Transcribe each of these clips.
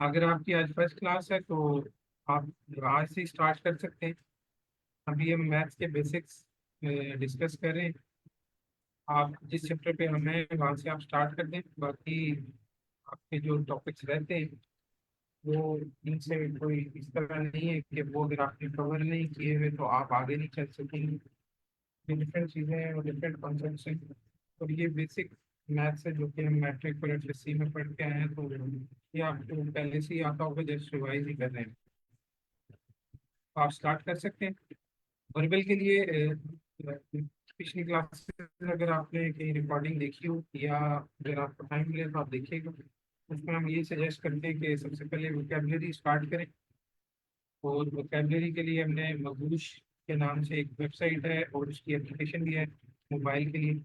अगर आपकी आज फर्स्ट क्लास है तो आप आज से स्टार्ट कर सकते हैं। अभी हम मैथ्स के बेसिक्स डिस्कस कर रहे हैं। आप जिस चैप्टर पे हम हैं वहाँ से आप स्टार्ट कर दें। बाकी आपके जो टॉपिक्स रहते हैं वो इनसे कोई इस तरह नहीं है कि वो अगर आपने कवर नहीं किए हुए तो आप आगे नहीं चल सकेंगे। ये डिफरेंट चीज़ें हैं और डिफरेंट कॉन्सेप्ट्स हैं। और ये बेसिक मैथ्स है जो कि हम मैट्रिक और एचएससी में पढ़ के आए हैं, तो ये आपको पहले से ही आता होगा, जस्ट रिवाइज ही कर रहे हैं। तो आप स्टार्ट कर सकते हैं। वर्बल के लिए पिछली क्लास अगर आपने कहीं रिकॉर्डिंग देखी हो या अगर आपको टाइम मिले तो आप देखिएगा। उसमें हम ये सजेस्ट करते हैं कि सबसे पहले वोकेबलरी स्टार्ट करें। और वोकेबलरी के लिए हमने मगूश के नाम से एक वेबसाइट है और उसकी एप्लीकेशन भी है मोबाइल के लिए।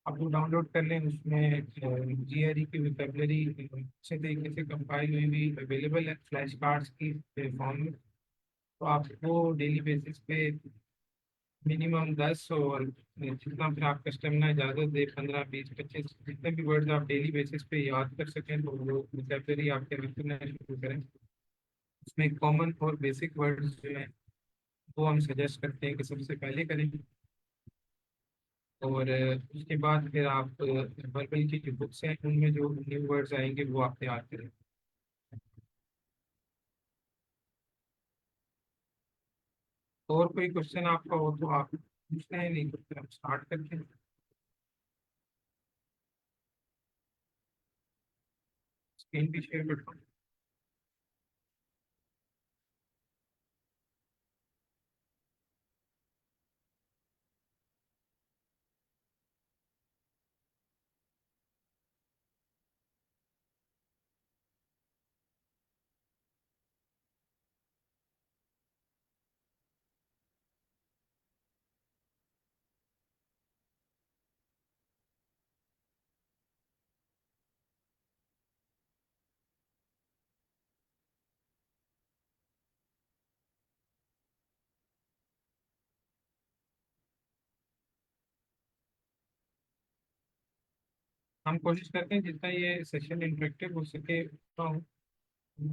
आप वो डाउनलोड कर लें। उसमें जीआरई की वोकेबलरी अच्छे तरीके से कंपाइल हुई भी अवेलेबल है फ्लैश कार्ड्स की फॉर्म में। तो आप वो डेली बेसिस पे मिनिमम 10 और जितना फिर आपका स्टेमिना इजाज़त दे 15 20 25 जितने भी वर्ड्स आप डेली बेसिस पे याद कर सकें तो वो वोकेबलरी आपके रखना शुरू करें। उसमें कॉमन और बेसिक वर्ड्स जो हैं वो हम सजेस्ट करते हैं कि सबसे पहले करें। और उसके बाद फिर आप वर्बल की जो बुक्स हैं उनमें जो न्यू वर्ड्स आएंगे वो आप तैयार करें। और कोई क्वेश्चन आपका हो तो आप पूछते हैं, नहीं तो फिर हम स्टार्ट करते हैं। स्क्रीन भी शेयर करता हूँ। हम कोशिश करते हैं जितना ये सेशन इंटरेक्टिव हो सके उतना हो।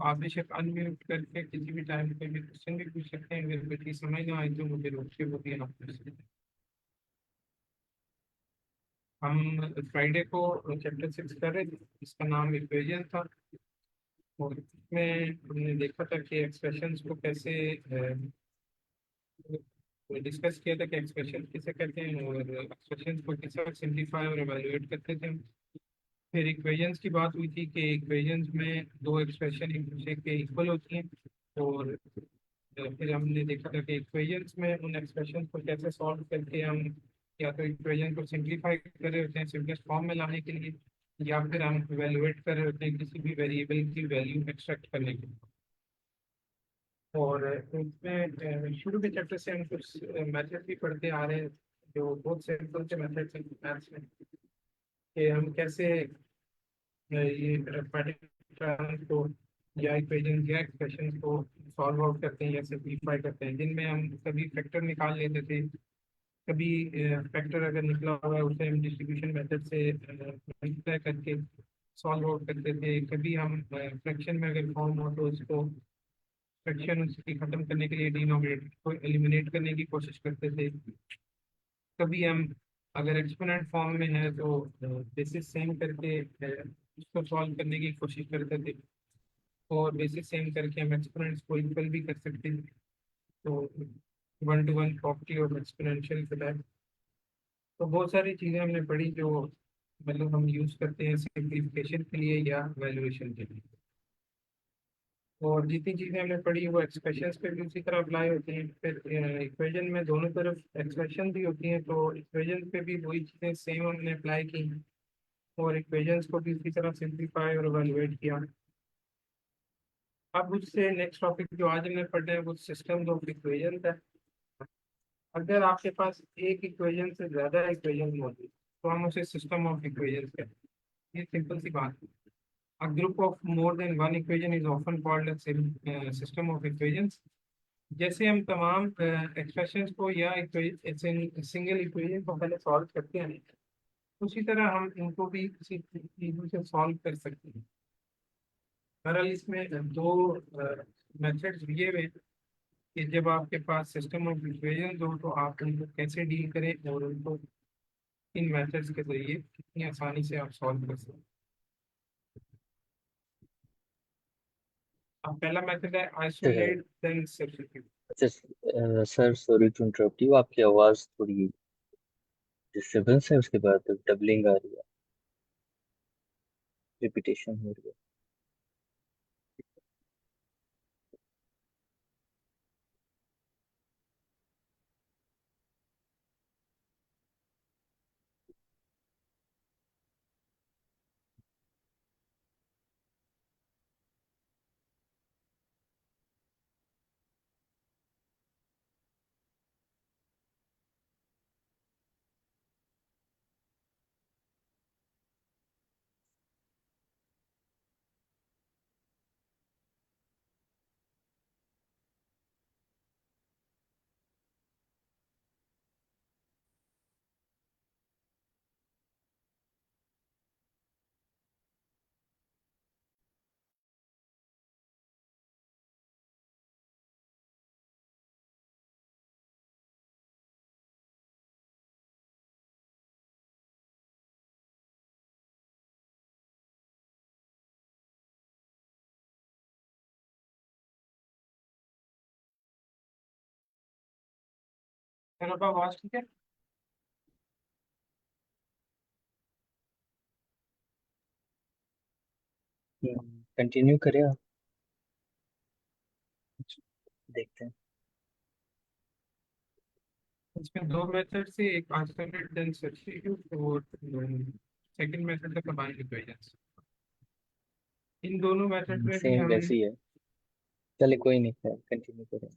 आप बेशक अनम्यूट करके किसी भी टाइम पे भी क्वेश्चन भी पूछ सकते हैं। अगर कोई चीज़ समझ ना आए तो मुझे रोक के वो भी आप पूछ सकते हैं। हम फ्राइडे को चैप्टर 6 कर रहे थे, इसका नाम इक्वेशन था। और इसमें हमने देखा था कि एक्सप्रेशंस को कैसे डिस्कस किया था कि एक्सप्रेशन किसे कहते हैं और एक्सप्रेशंस को किस तरह सिंप्लीफाई और एवेलुएट करते थे हम। फिर इक्वेशंस की बात हुई थी कि इक्वेशंस में दो एक्सप्रेशन एक दूसरे के इक्वल होती हैं। और फिर हमने देखा था कि इक्वेशंस में उन एक्सप्रेशन को कैसे सॉल्व करके हम या तो इक्वेशन को सिंप्लीफाई कर रहे होते हैं सिंपलेस्ट फॉर्म में लाने के लिए, या फिर हम इवेलुएट कर रहे होते हैं किसी भी वेरिएबल की वैल्यू एक्सट्रैक्ट करने के लिए। और इसमें शुरू के चैप्टर से हम कुछ मेथड भी पढ़ते आ रहे हैं जो बहुत सिंपल से मेथड्स हैं मैथ्स में, कि हम कैसे ये पैटर्न को या इक्वेशन या एक्सप्रेशन को सॉल्व आउट करते हैं या सिंप्लीफाई करते हैं, जिनमें हम कभी फैक्टर निकाल लेते थे। कभी फैक्टर अगर निकला हुआ है उसे हम डिस्ट्रीब्यूशन मेथड से मल्टीप्लाई करके सॉल्व आउट करते थे। कभी हम फ्रैक्शन में अगर फॉर्म हो तो उसको फ्रैक्शन उसकी खत्म करने के लिए डिनोमिनेटर को एलिमिनेट करने की कोशिश करते थे। कभी हम अगर एक्सपोनेंट फॉर्म में है तो बेसिस सेम करके उसको सॉल्व करने की कोशिश करते थे। और बेसिस सेम करके हम एक्सपोनेंट्स को इक्वल भी कर सकते हैं। तो one two one property of exponential फिलहाल। तो बहुत सारी चीज़ें हमने पढ़ी जो मतलब हम यूज़ करते हैं सिंप्लीफिकेशन के लिए या वैल्यूएशन के लिए। और जितनी चीज़ें हमने पढ़ी वो एक्सप्रेशंस पे भी उसी तरह अप्लाई होती हैं। फिर इक्वेशन में दोनों तरफ एक्सप्रेशन भी होती हैं तो इक्वेशन पे भी वही चीज़ें सेम हमने अप्लाई की। और इक्वेशंस को भी इसी तरह सिंप्लीफाई और एवेलुएट किया। अब उससे नेक्स्ट टॉपिक जो आज हमने पढ़ना है वो सिस्टम ऑफ इक्वेशन है। अगर आपके पास एक इक्वेशन से ज़्यादा इक्वेशन मौजूद तो हम उसे सिस्टम ऑफ इक्वेशन कहते हैं। ये सिंपल सी बात है। A group of more than one equation is often called a system of equations। जैसे हम तमाम एक्सप्रेशंस को या सिंगल इक्वेशन को पहले सॉल्व करते हैं, उसी तरह हम इनको भी किसी चीज़ों से सॉल्व कर सकते हैं। बहरहाल इसमें दो मेथड्स दिए हुए हैं कि जब आपके पास सिस्टम ऑफ इक्वेशन हो तो आप उनको कैसे डील करें और उनको इन मेथड्स के जरिए कितनी आसानी से आप सॉल्व कर सकते हैं। अब पहला मेथड है अच्छा आइसोलेट देन सब्स्टिट्यूट। अच्छा sir, sorry to interrupt you, आपकी आवाज़ थोड़ी डिस्टर्बेंस है, उसके बाद डबलिंग आ रही है, रिपीटेशन हो रही है। चलो अब आवाज ठीक है। कंटिन्यू करें आप, देखते हैं। इसमें दो मेथड से, एक आइसोलेट देन सब्स्टिट्यूट और सेकंड मेथड है कंबाइंड इक्वेशंस। इन दोनों मेथड में भी सेम हम वैसे ही है। चले कोई नहीं, कंटिन्यू करें।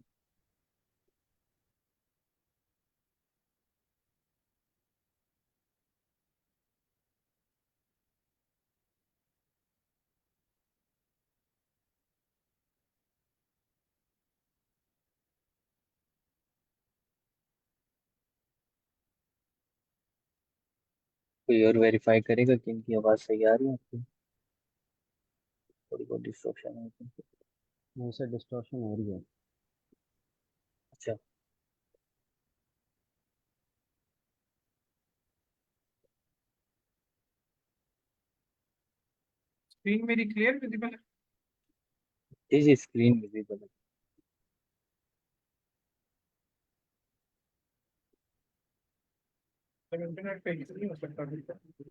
कोई और वेरीफाई करेगा कि इनकी आवाज़ सही आ रही है आपको? थोड़ी बहुत डिस्ट्रक्शन है इसमें। नहीं सर, डिस्टॉर्शन हो रही है। अच्छा। स्क्रीन मेरी क्लियर विजिबल है। जी जी, स्क्रीन विजिबल है। तो इंटरनेट पे नहीं हो सकता बिल्कुल।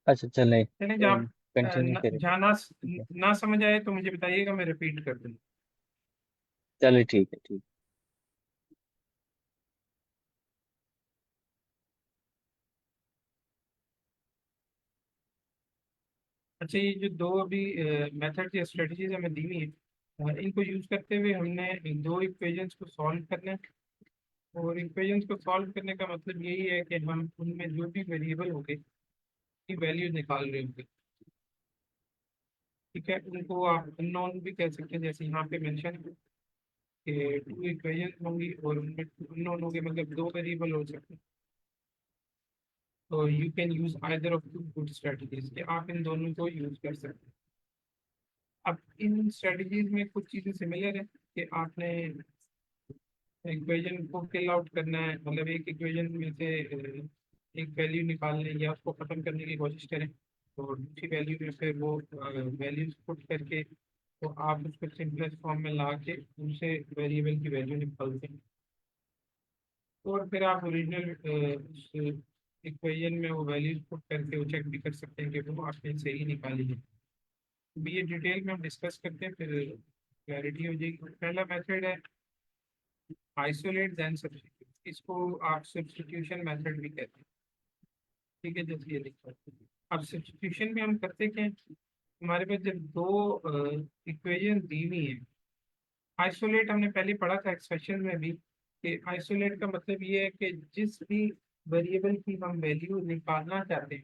अच्छा चलें, चलिए जहाँ कंटिन्यू करें फिर। जहाँ ना ठीक है, ना समझ आए तो मुझे बताइएगा, मैं रिपीट कर दूँ। चले ठीक है, ठीक। अच्छा, ये जो दो अभी मेथड या स्ट्रेटजीज हमें दी हुई है, इनको यूज करते हुए हमने दो इक्वेशंस को सॉल्व करना है। और इक्वेशंस को सॉल्व करने का मतलब यही है कि हम उनमें जो भी वेरिएबल होंगे की वैल्यू निकाल रहे होंगे। ठीक है, उनको आप अननोन भी कह सकते हैं, जैसे यहाँ पे मेंशन है कि टू इक्वेशन होंगी और उनमें अननोन होंगे, मतलब दो वेरिएबल हो सकते हैं। तो you can use either of two good strategies, कि आप इन दोनों को यूज कर सकते हैं। अब इन स्ट्रेटजीज में कुछ चीज़ें सिमिलर है कि आपने इक्वेशन को फिल आउट करना है, मतलब एक इक्वेशन में से एक वैल्यू निकालने या उसको खत्म करने की कोशिश करें, तो दूसरी वैल्यू में फिर वो वैल्यूज पुट करके तो आप उसको सिंपलेस्ट फॉर्म में ला के दूसरे वेरिएबल की वैल्यू निकालते हैं। और फिर आप ओरिजिनल इक्वेशन में वो वैल्यूज पुट करके वो चेक भी कर सकते हैं कि वो आपने सही निकाली है। भी ये डिटेल में हम डिस्कस करते हैं, फिर क्लैरिटी हो जाएगी। पहला मेथड है आइसोलेट देन सब्स्टिट्यूट, इसको आप सब्स्टिट्यूशन मेथड भी कहते हैं। ठीक है, जैसे ये लिखा है। अब सब्स्टिट्यूशन में हम करते क्या हैं, हमारे पास जब दो इक्वेशन दी हुई है, आइसोलेट हमने पहले पढ़ा था एक्सप्रेशन में भी कि आइसोलेट का मतलब ये है कि जिस भी वेरिएबल की हम वैल्यू निकालना चाहते हैं,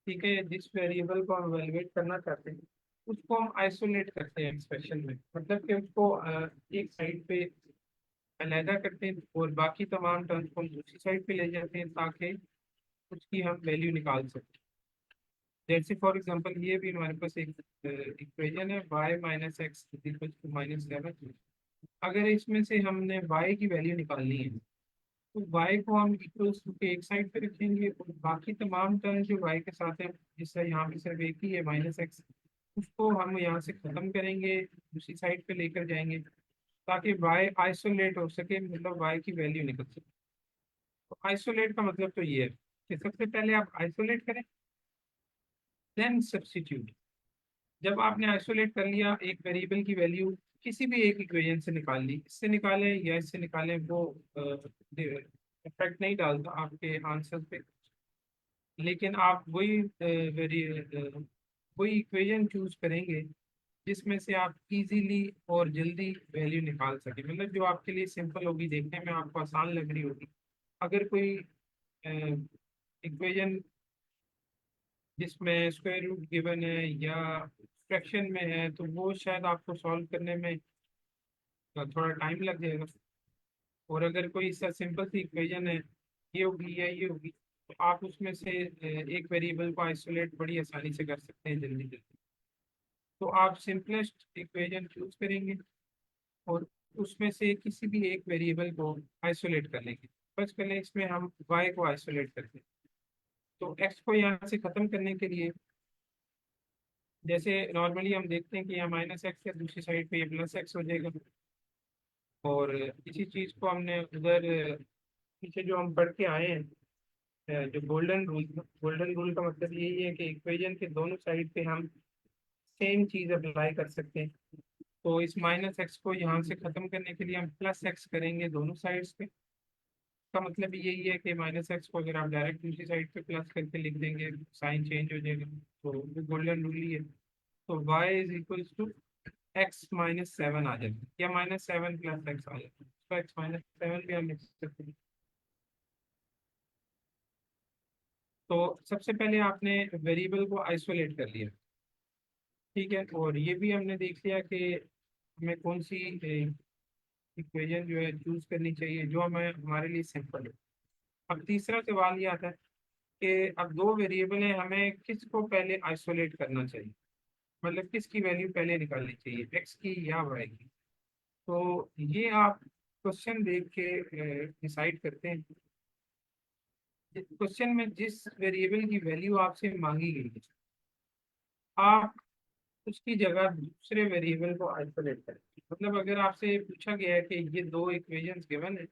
ठीक है, जिस वेरिएबल को हम वैल्यूएट करना चाहते हैं उसको हम आइसोलेट करते हैं एक्सप्रेशन में, मतलब कि उसको एक साइड पे अलहदा करते हैं और बाकी तमाम टर्म्स को हम दूसरी साइड पे ले जाते हैं ताकि उसकी हम वैल्यू निकाल सकें। जैसे फॉर एग्जांपल ये भी हमारे पास एक इक्वेशन है y minus x equal to -7। अगर इसमें से हमने y की वैल्यू निकालनी है तो y को हम इक्वल्स टू के एक साइड पे रखेंगे और बाकी तमाम टर्म जो y के साथ है, जिससे यहाँ पे सिर्फ एक ही है -x, उसको हम यहाँ से खत्म करेंगे, दूसरी साइड पे लेकर जाएंगे ताकि y आइसोलेट हो सके, मतलब y की वैल्यू निकल सके। तो आइसोलेट का मतलब तो ये है कि सबसे पहले आप आइसोलेट करें, देन सब्स्टिट्यूट। जब आपने आइसोलेट कर लिया, एक वेरिएबल की वैल्यू किसी भी एक इक्वेशन से निकाल ली, इससे निकालें या इससे निकालें, वो इफेक्ट नहीं डालता आपके आंसर पे। लेकिन आप वही इक्वेशन चूज करेंगे जिसमें से आप इजीली और जल्दी वैल्यू निकाल सके, मतलब जो आपके लिए सिंपल होगी, देखने में आपको आसान लग रही होगी। अगर कोई इक्वेशन जिसमें स्क्वायर रूट गिवन है या फ्रैक्शन में है, तो वो शायद आपको सॉल्व करने में थोड़ा टाइम लग जाएगा। और अगर कोई इसका सिंपल सी इक्वेशन है, ये होगी या ये होगी, तो आप उसमें से एक वेरिएबल को आइसोलेट बड़ी आसानी से कर सकते हैं, जल्दी जल्दी। तो आप सिंपलेस्ट इक्वेशन चूज करेंगे और उसमें से किसी भी एक वेरिएबल को आइसोलेट कर लेंगे। फर्स्ट पहले इसमें हम y को आइसोलेट करते हैं, तो x को यहाँ से खत्म करने के लिए, जैसे नॉर्मली हम देखते हैं कि यहाँ -x है, दूसरी साइड पे ये +x हो जाएगा। और इसी चीज को हमने उधर पीछे जो हम पढ़ के आए हैं, जो गोल्डन रूल का मतलब यही है कि इक्वेशन के दोनों साइड पे हम सेम चीज अप्लाई कर सकते हैं। तो इस -x को यहाँ से खत्म करने के लिए हम +x करेंगे दोनों साइड्स पे। का मतलब यही है कि -x को अगर आप डायरेक्ट दूसरी साइड पे प्लस करके लिख देंगे, साइन चेंज हो जाएगा। तो वो गोल्डन रूल ही है। तो y is equals to x-7 आ जाता है, या -7 + x आ जाता है, तो x-7 भी हम लिख सकते हैं। तो सबसे पहले आपने वेरिएबल को आइसोलेट कर लिया, ठीक है, और ये भी हमने देख लिया कि हमें कौन सी इक्वेशन जो है चूज करनी चाहिए जो हमें हमारे लिए सिंपल है। अब तीसरा सवाल ये आता है कि अब दो वेरिएबल हैं, हमें किसको पहले आइसोलेट करना चाहिए, मतलब किसकी वैल्यू पहले निकालनी चाहिए, एक्स की या वाई की। तो ये आप क्वेश्चन देख के डिसाइड करते हैं। क्वेश्चन में जिस वेरिएबल की वैल्यू आपसे मांगी गई है, आप उसकी जगह दूसरे वेरिएबल को आइसोलेट करें। मतलब अगर आपसे पूछा गया है कि ये दो इक्वेशंस गिवन है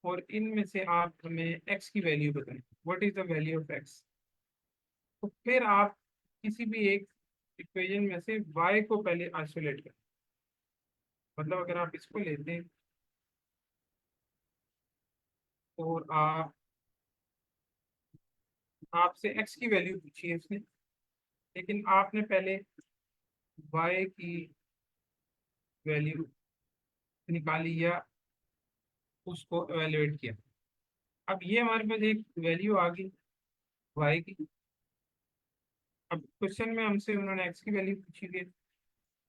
और इनमें से आप हमें एक्स की वैल्यू बताएं, what is the value of x, तो फिर आप किसी भी एक इक्वेशन में से वाई को पहले आइसोलेट करें। मतलब अगर आप इसको लेते हैं और आपसे एक्स की वैल्यू पूछी है उसने, लेकिन आपने पहले वाई की वैल्यू निकाली या उसको एवेलुएट किया। अब ये हमारे पास एक वैल्यू आ गई वाई की। अब क्वेश्चन में हमसे उन्होंने एक्स की वैल्यू पूछी है,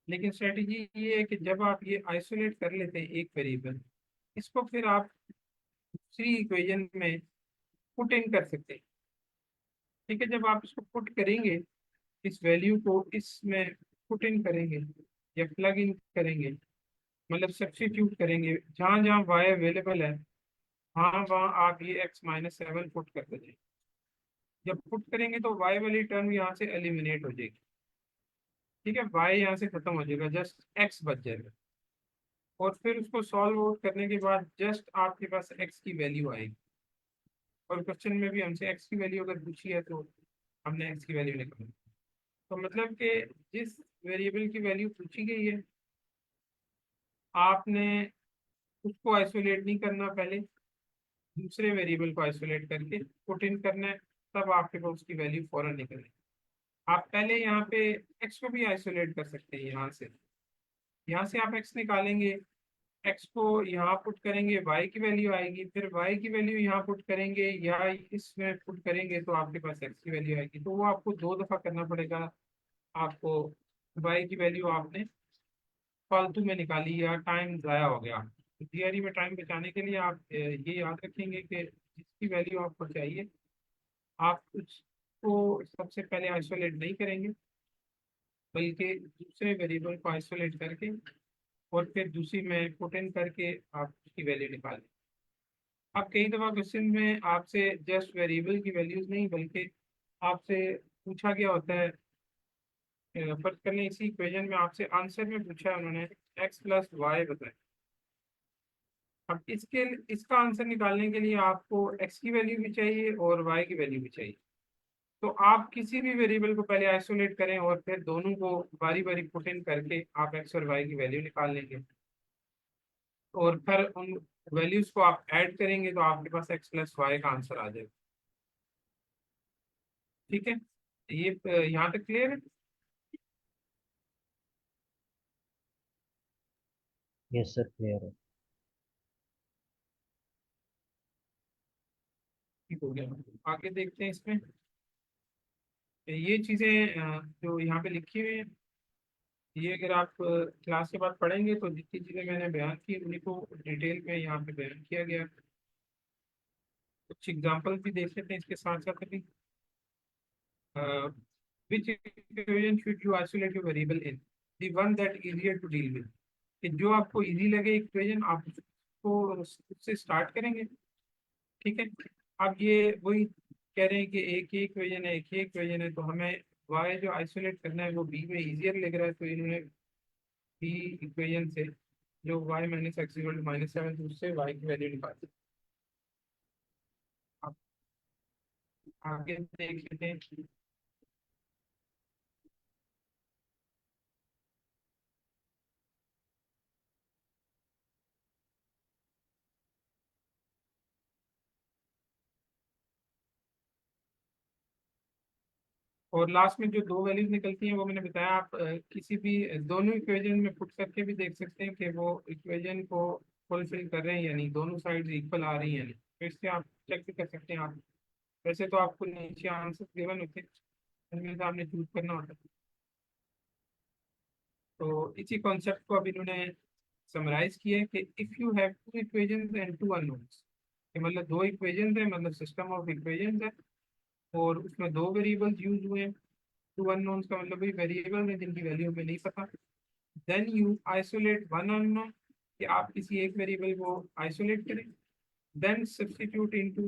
लेकिन स्ट्रेटजी ये है कि जब आप ये आइसोलेट कर लेते हैं एक वेरिएबल, इसको फिर आप दूसरी इक्वेशन में पुट इन कर सकते हैं। ठीक है, जब आप इसको पुट करेंगे, इस वैल्यू को इसमें पुट इन करेंगे या प्लग इन करेंगे, मतलब सब्स्टिट्यूट करेंगे, जहाँ जहाँ वाई अवेलेबल है वहाँ वहाँ आप ये x-7 पुट कर दीजिए। जब पुट करेंगे तो वाई वाली टर्म यहाँ से एलिमिनेट हो जाएगी, ठीक है, वाई यहाँ से खत्म हो जाएगा, जस्ट एक्स बच जाएगा। और फिर उसको सॉल्व आउट करने के बाद जस्ट आपके पास एक्स की वैल्यू आएगी। और क्वेश्चन में भी हमसे एक्स की वैल्यू अगर पूछी है तो हमने एक्स की वैल्यू निकाली। तो मतलब कि जिस वेरिएबल की वैल्यू पूछी गई है, आपने उसको आइसोलेट नहीं करना, पहले दूसरे वेरिएबल को आइसोलेट करके पुट इन करना है, तब आपके पास उसकी वैल्यू फौरन निकलेगी। आप पहले यहाँ पे एक्स को भी आइसोलेट कर सकते हैं, यहाँ से आप एक्स निकालेंगे, एक्स को यहाँ पुट करेंगे, वाई की वैल्यू आएगी, फिर वाई की वैल्यू यहाँ पुट करेंगे या इसमें पुट करेंगे तो आपके पास एक्स की वैल्यू आएगी। तो वो आपको दो दफा करना पड़ेगा। आपको वाई की वैल्यू आपने फालतू में निकाली या टाइम ज़ाया हो गया। तो थियरी में टाइम बचाने के लिए आप ये याद रखेंगे कि जिसकी वैल्यू आपको चाहिए, आप कुछ को सबसे पहले आइसोलेट नहीं करेंगे, बल्कि दूसरे वेरिएबल को आइसोलेट करके और फिर दूसरी में पुट इन करके आप उसकी वैल्यू निकालें। अब कई दफ़ा क्वेश्चन में आपसे जस्ट वेरिएबल की वैल्यूज नहीं, बल्कि आपसे पूछा गया होता है, फर्ज कर लें इसी इक्वेशन में आपसे आंसर में पूछा है उन्होंने x प्लस वाई बताएं। अब इसका आंसर निकालने के लिए आपको x की वैल्यू भी चाहिए और y की वैल्यू भी चाहिए। तो आप किसी भी वेरिएबल को पहले आइसोलेट करें और फिर दोनों को बारी बारी पुट इन करके आप x और y की वैल्यू निकाल लेंगे, और फिर उन वैल्यूज को आप ऐड करेंगे तो आपके पास x प्लस वाई का आंसर आ जाएगा। ठीक है, ये यहाँ तक क्लियर है? यस सर, क्लियर है। ठीक हो गया, आगे देखते हैं इसमें। ये चीज़ें जो यहाँ पे लिखी हुई है, ये अगर आप क्लास के बाद पढ़ेंगे तो जितनी चीज़ें मैंने बयान की उन्हीं को डिटेल में यहाँ पे बयान किया गया है। कुछ एग्जांपल भी देख लेते हैं इसके साथ साथ अभी। Which equation should you isolate your variable in, the one that easier to deal with, कि जो आपको इजी लगे इक्वेशन आप उसको उससे स्टार्ट करेंगे। ठीक है, अब ये वही कह रहे हैं कि एक ही इक्वेशन है, एक ही इक्वेशन है, तो हमें y जो आइसोलेट करना है वो b में इजियर लग रहा है, तो इन्होंने b इक्वेशन से जो y minus x equal to minus seven, तो उससे y की वैल्यू निकालते हैं। अब आगे देख लेते हैं। और लास्ट में जो दो वैल्यूज निकलती हैं वो मैंने बताया, आप किसी भी दोनों इक्वेशन में पुट करके भी देख सकते हैं कि वो इक्वेशन को फुलफिल कर रहे हैं, यानी दोनों साइड इक्वल आ रही हैं, तो इससे आप चेक भी कर सकते हैं। आप वैसे तो आपको नीचे आंसर गिवन होते हैं, उनमें से आपने चूज करना होता है। तो इसी कॉन्सेप्ट को अब इन्होंने समराइज किया है कि if you have two equations and two unknowns, मतलब दो इक्वेशंस है, मतलब सिस्टम ऑफ इक्वेशंस है, और उसमें दो वेरिएबल्स यूज हुए हैं। टू अननोन्स का मतलब वही वेरिएबल है जिनकी वैल्यू हमें नहीं पता। Then you isolate one unknown, कि आप किसी एक वेरिएबल को आइसोलेट करें, then substitute into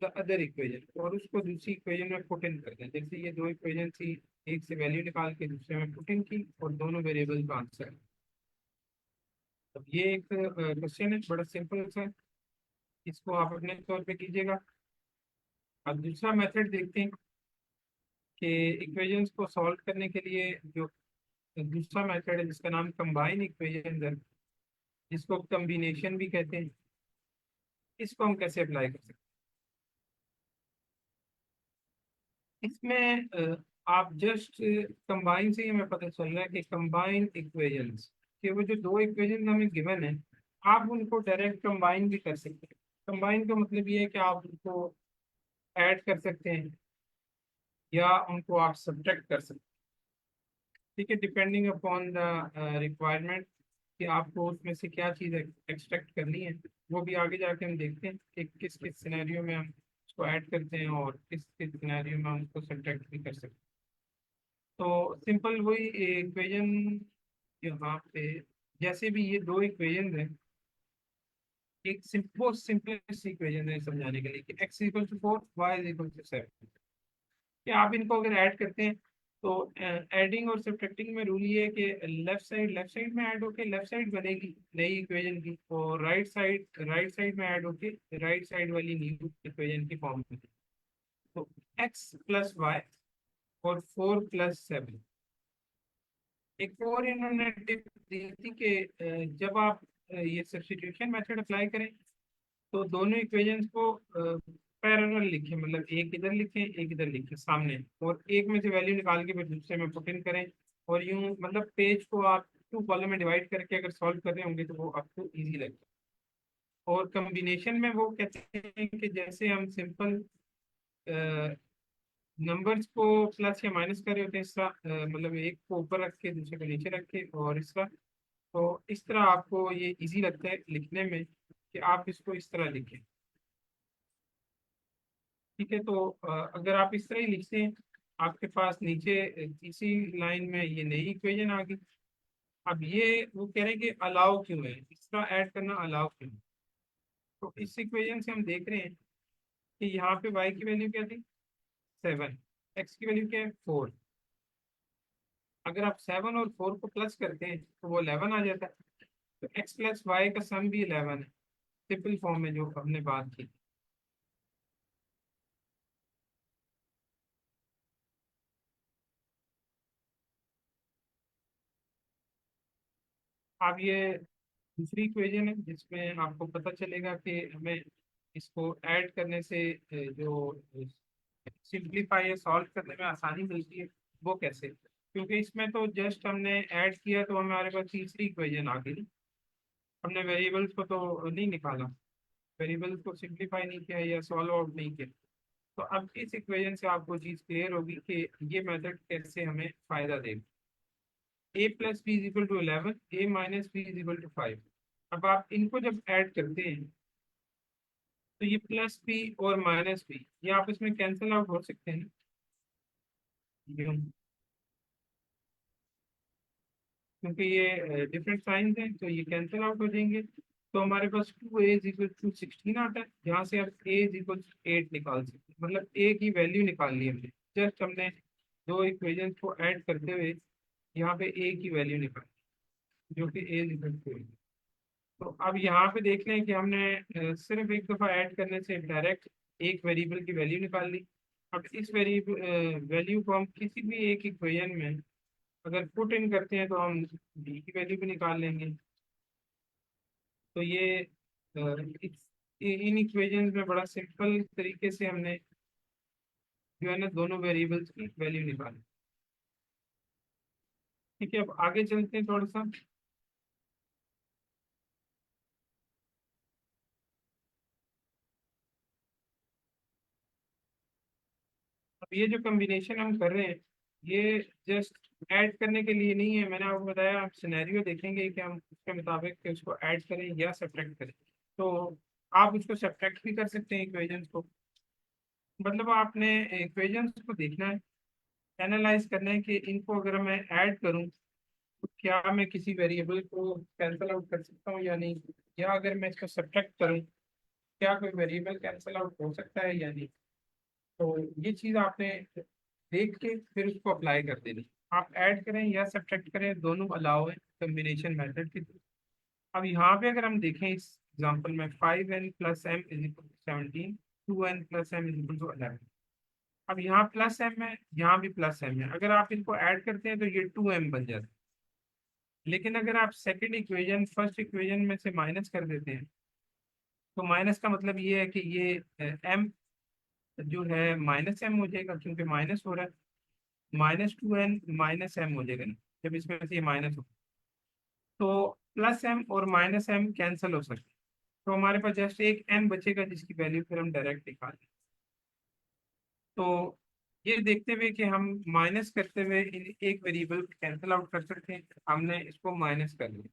the other equation, और उसको दूसरी इक्वेशन में पुट इन कर दें। जैसे ये दो इक्वेशन थी, एक से वैल्यू निकाल के दूसरे में पुट इन की और दोनों वेरिएबल का आंसर। अब ये एक क्वेश्चन है बड़ा सिंपल सा, इसको आप अपने तौर पे कीजिएगा। अब दूसरा मेथड देखते हैं कि इक्वेशंस को सॉल्व करने के लिए जो दूसरा मेथड है जिसका नाम कंबाइन इक्वेशन है, जिसको कम्बिनेशन भी कहते हैं, इसको हम कैसे अप्लाई कर सकते हैं इसमें। आप जस्ट कंबाइन से ही हमें पता चल रहा है कि कंबाइन इक्वेशंस, कि वो जो दो इक्वेशन हमें गिवन है आप उनको डायरेक्ट कंबाइन भी कर सकते हैं। कंबाइन का मतलब ये है कि आप उनको ऐड कर सकते हैं या उनको आप सब्ट्रैक्ट कर सकते हैं। ठीक है, डिपेंडिंग अपॉन द रिक्वायरमेंट कि आपको उसमें से क्या चीज़ एक्सट्रैक्ट करनी है, वो भी आगे जाके हम देखते हैं कि किस किस सिनेरियो में हम उसको ऐड करते हैं और किस किस सिनेरियो में हम उसको सब्ट्रैक्ट भी कर सकते हैं। तो सिंपल वही इक्वेशन यहाँ पे, जैसे भी ये दो इक्वेशन है, एक सिंपलेस्ट इक्वेशन है समझाने के लिए कि x equal to 4 y is equal to 7, कि आप इनको अगर ऐड करते हैं तो एडिंग और सब्ट्रैक्टिंग में रूल ये है कि लेफ्ट साइड में ऐड होके लेफ्ट साइड बनेगी नई इक्वेशन की, और राइट साइड में ऐड होके राइट साइड वाली न्यू इक्वेशन की फॉर्म में। तो x प्लस वाई और 4 प्लस 7, एक और इन्होंने टिप दी थी कि जब आप ये सब्स्टिट्यूशन मेथड अप्लाई करें तो दोनों इक्वेशंस को पैरेलल लिखें, मतलब एक इधर लिखें एक इधर लिखें सामने, और एक में से वैल्यू निकाल के फिर दूसरे में पुट इन करें, और यूं मतलब पेज को आप टू कॉलम में डिवाइड करके अगर सॉल्व कर रहे होंगे तो वो आपको इजी लगेगा। और कम्बिनेशन में वो कहते हैं कि जैसे हम सिंपल नंबर्स को प्लस या माइनस कर रहे होते हैं इस तरह, मतलब एक को ऊपर रख के दूसरे को नीचे रख के और इस तरह, तो इस तरह आपको ये इजी लगता है लिखने में कि आप इसको इस तरह लिखें। ठीक है, तो अगर आप इस तरह ही लिखते हैं, आपके पास नीचे तीसरी लाइन में ये नई इक्वेशन आ गई। अब ये वो कह रहे हैं कि अलाउ क्यों है, इस तरह ऐड करना अलाउ क्यों है। तो इस इक्वेशन से हम देख रहे हैं कि यहाँ पे y की वैल्यू क्या थी 7, x की वैल्यू क्या है 4। अगर आप 7 और 4 को प्लस करते हैं तो वो 11 आ जाता है। तो x प्लस वाई का सम भी 11 है, ट्रिपल फॉर्म में जो हमने बात की। अब ये दूसरी इक्वेशन है जिसमें आपको पता चलेगा कि हमें इसको ऐड करने से जो सिंप्लीफाई या सॉल्व करने में आसानी मिलती है, वो कैसे। क्योंकि इसमें तो जस्ट हमने ऐड किया तो हमारे पास तीसरी इक्वेशन आ गई, हमने वेरिएबल्स को तो नहीं निकाला, वेरिएबल्स को सिंप्लीफाई नहीं किया या सॉल्व आउट नहीं किया। तो अब इस इक्वेशन से आपको चीज़ क्लियर होगी कि ये मेथड कैसे हमें फायदा देगा। a plus B is equal to 11, a minus B is equal to 5। अब आप इनको जब ऐड करते हैं तो ये प्लस बी और माइनस बी ये आपस में कैंसिल आउट हो सकते हैं। क्यों? क्योंकि ये डिफरेंट साइंस हैं तो ये कैंसिल आउट हो जाएंगे। तो हमारे पास 2a इज इक्वल टू 16 आता है, जहाँ से आप a इज इक्वल टू 8 निकाल सकते हैं, मतलब a की वैल्यू निकाल ली हमने। जस्ट हमने दो इक्वेशन को ऐड करते हुए यहाँ पे a की वैल्यू निकाली, जो कि a इज इक्वल टू 8। तो अब यहाँ पे देख लें कि हमने सिर्फ एक दफ़ा ऐड करने से डायरेक्ट एक वेरिएबल की वैल्यू निकाल ली। अब इस वेरिएबल वैल्यू को हम किसी भी एक इक्वेशन में अगर पुट इन करते हैं तो हम b की वैल्यू भी निकाल लेंगे। तो ये इन इक्वेशन में बड़ा सिंपल तरीके से हमने जो है ना दोनों वेरिएबल्स की वैल्यू निकाली। ठीक है, अब आगे चलते हैं थोड़ा सा। अब ये जो कम्बिनेशन हम कर रहे हैं ये जस्ट ऐड करने के लिए नहीं है, मैंने आपको बताया आप सिनेरियो देखेंगे कि हम उसके मुताबिक उसको ऐड करें या सब्ट्रैक्ट करें। तो आप उसको सब्ट्रैक्ट भी कर सकते हैं इक्वेशंस को, मतलब आपने इक्वेशंस को देखना है, एनालाइज करना है कि इनको अगर मैं ऐड करूं तो क्या मैं किसी वेरिएबल को कैंसिल आउट कर सकता हूँ या नहीं, या अगर मैं इसको सब्ट्रैक्ट करूं क्या कोई वेरिएबल कैंसिल आउट हो सकता है या नहीं। तो ये चीज़ आपने देख के फिर उसको अप्लाई कर देनी। आप ऐड करें या सब्ट्रैक्ट करें दोनों अलाउ है कम्बिनेशन मेथड के थ्रू। अब यहाँ पे अगर हम देखें इस एग्जांपल में 5n plus M is equal to 17, 2n plus M is equal to 11। अब यहाँ प्लस एम है, यहाँ भी प्लस एम है, अगर आप इनको ऐड करते हैं तो ये 2m बन जाता है। लेकिन अगर आप सेकंड इक्वेशन फर्स्ट इक्वेशन में से माइनस कर देते हैं तो माइनस का मतलब ये है कि ये m जो है माइनस एम हो जाएगा, क्योंकि माइनस हो रहा है। -2n माइनस एम हो जाएगा ना, जब इसमें से ये माइनस हो तो प्लस एम और माइनस एम कैंसिल हो सकते हैं। तो हमारे पास जस्ट एक n बचेगा जिसकी वैल्यू फिर हम डायरेक्ट निकाल दें। तो ये देखते हुए कि हम माइनस करते हुए एक वेरिएबल कैंसिल आउट कर सकते हैं, हमने इसको माइनस कर लिया।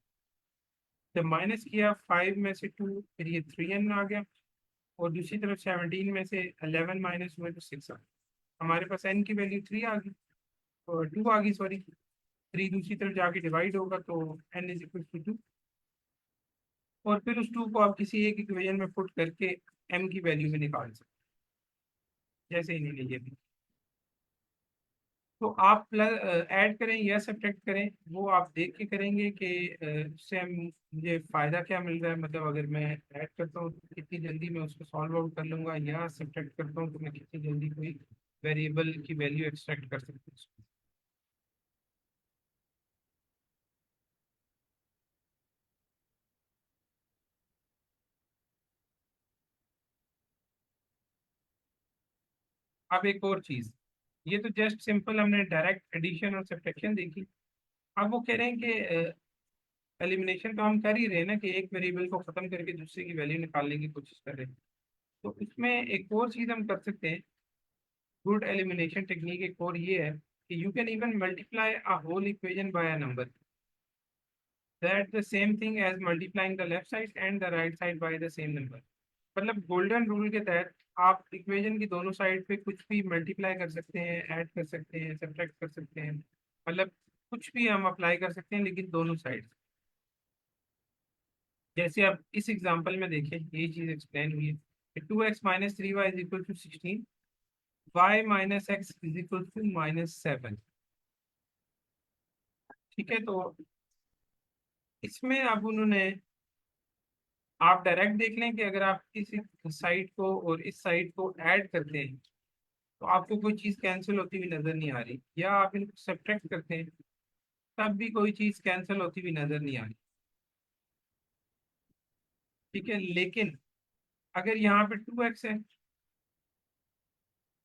जब माइनस किया 5 में से 2 फिर ये 3n आ गया, और दूसरी तरफ 17 में से 11 माइनस हुए तो 6 आ गया। हमारे पास n की वैल्यू 3 आ गई और 2 आ गई, सॉरी 3 दूसरी तरफ जाके डिवाइड होगा तो n इज इक्वल टू 2। और फिर उस 2 को आप किसी एक इक्वेशन में पुट करके m की वैल्यू में निकाल सकते हैं, जैसे ही नहीं लीजिए। तो आप प्लस ऐड करें या सब्ट्रैक्ट करें वो आप देख के करेंगे कि उससे हम मुझे फ़ायदा क्या मिल रहा है। मतलब अगर मैं ऐड करता हूँ तो कितनी जल्दी मैं उसको सॉल्व आउट कर लूँगा, या सब्ट्रैक्ट करता हूँ तो मैं कितनी जल्दी कोई वेरिएबल की वैल्यू एक्सट्रैक्ट कर सकता हूँ। अब एक और चीज़, ये तो जस्ट सिंपल हमने डायरेक्ट एडिशन और सब्ट्रैक्शन देखी। अब वो कह रहे हैं कि एलिमिनेशन तो हम कर ही रहे हैं ना, कि एक वेरिएबल को ख़त्म करके दूसरे की वैल्यू निकालने की कोशिश कर रहे हैं। तो इसमें एक और चीज़ हम कर सकते हैं, गुड एलिमिनेशन टेक्निक एक और ये है कि you can even multiply a whole equation by a number, that the same thing as multiplying the left side and the right side by the same number. मतलब गोल्डन रूल के तहत आप equation की दोनों साइड पे कुछ भी multiply कर सकते हैं, ऐड कर सकते हैं, सब्ट्रैक्ट कर सकते हैं, मतलब कुछ भी हम अप्लाई कर सकते हैं, लेकिन दोनों साइड। जैसे आप इस एग्जांपल में देखें, ये चीज एक्सप्लेन हुई है, 2x-3y is equal to 16, y-x is equal to -7। ठीक है, तो इसमें अब उन्होंने, आप डायरेक्ट देख लें कि अगर आप इस साइड को और इस साइड को ऐड करते हैं तो आपको कोई चीज़ कैंसिल होती हुई नजर नहीं आ रही, या आप इनको सब्ट्रैक्ट करते हैं तब भी कोई चीज़ कैंसिल होती हुई नजर नहीं आ रही। ठीक है, लेकिन अगर यहाँ पे 2x है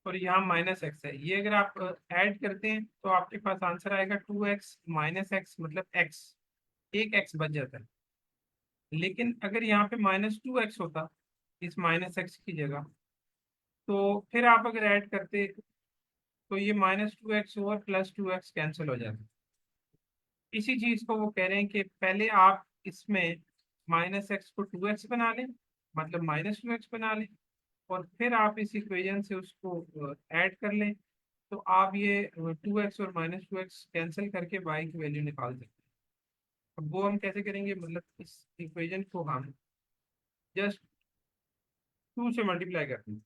और यहाँ -x है, ये अगर आप ऐड करते हैं तो आपके पास आंसर आएगा 2x -x, मतलब x, एक x बच जाता है। लेकिन अगर यहाँ पे -2x होता इस -x की जगह, तो फिर आप अगर ऐड करते तो ये -2x और +2x कैंसिल हो जाता। इसी चीज को वो कह रहे हैं कि पहले आप इसमें -x को 2x बना लें, मतलब -2x बना लें, और फिर आप इस इक्वेशन से उसको ऐड कर लें, तो आप ये 2x और -2x कैंसिल करके y की वैल्यू निकाल सकते हैं। अब वो हम कैसे करेंगे, मतलब इस इक्वेशन को हम जस्ट 2 से मल्टीप्लाई करते हैं।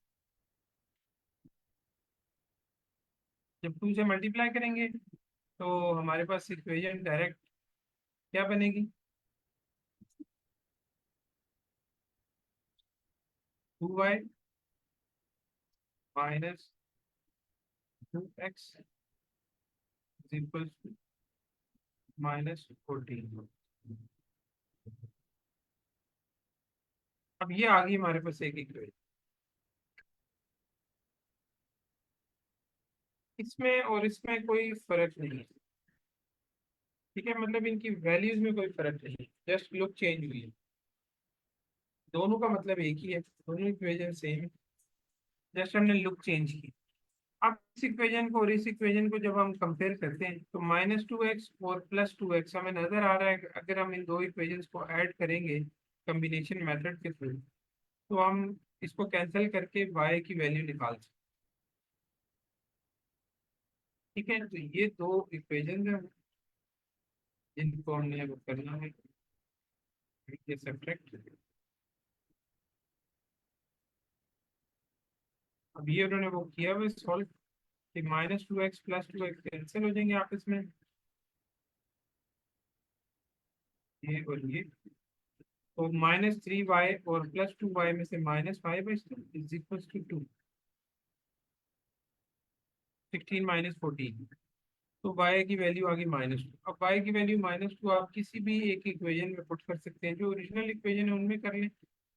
जब 2 से मल्टीप्लाई करेंगे तो हमारे पास इक्वेशन डायरेक्ट क्या बनेगी, 2y -2x is equal to -14। अब ये आ गई हमारे पास एक इक्वेशन। इसमें और इसमें कोई फर्क नहीं है। ठीक है, मतलब इनकी वैल्यूज में कोई फर्क नहीं है, जस्ट लुक चेंज हुई है। दोनों का मतलब एक ही है, दोनों इक्वेशन सेम है, जस्ट हमने लुक चेंज की। अब इस इक्वेशन को और इस इक्वेशन को जब हम कंपेयर करते हैं तो -2x और +2x हमें नजर आ रहा है कि अगर हम इन दो इक्वेशंस को ऐड करेंगे कम्बिनेशन मेथड के थ्रू, तो हम इसको कैंसिल करके y की वैल्यू निकाल सकते हैं। ठीक है, तो ये दो इक्वेशन है जिनको हमने अब करना है, ये सब्ट्रैक्ट। अब ये उन्होंने वो किया हुआ सॉल्व कि -2x +2x कैंसिल हो जाएंगे आपस में, ये और ये, तो -3y और +2y में से -5 बचता है इज इक्वल टू 2, 16 - 14, तो y की वैल्यू आ गई -2। अब y की वैल्यू -2 आप किसी भी एक इक्वेशन में पुट कर सकते हैं, जो ओरिजिनल इक्वेशन है उनमें कर लें,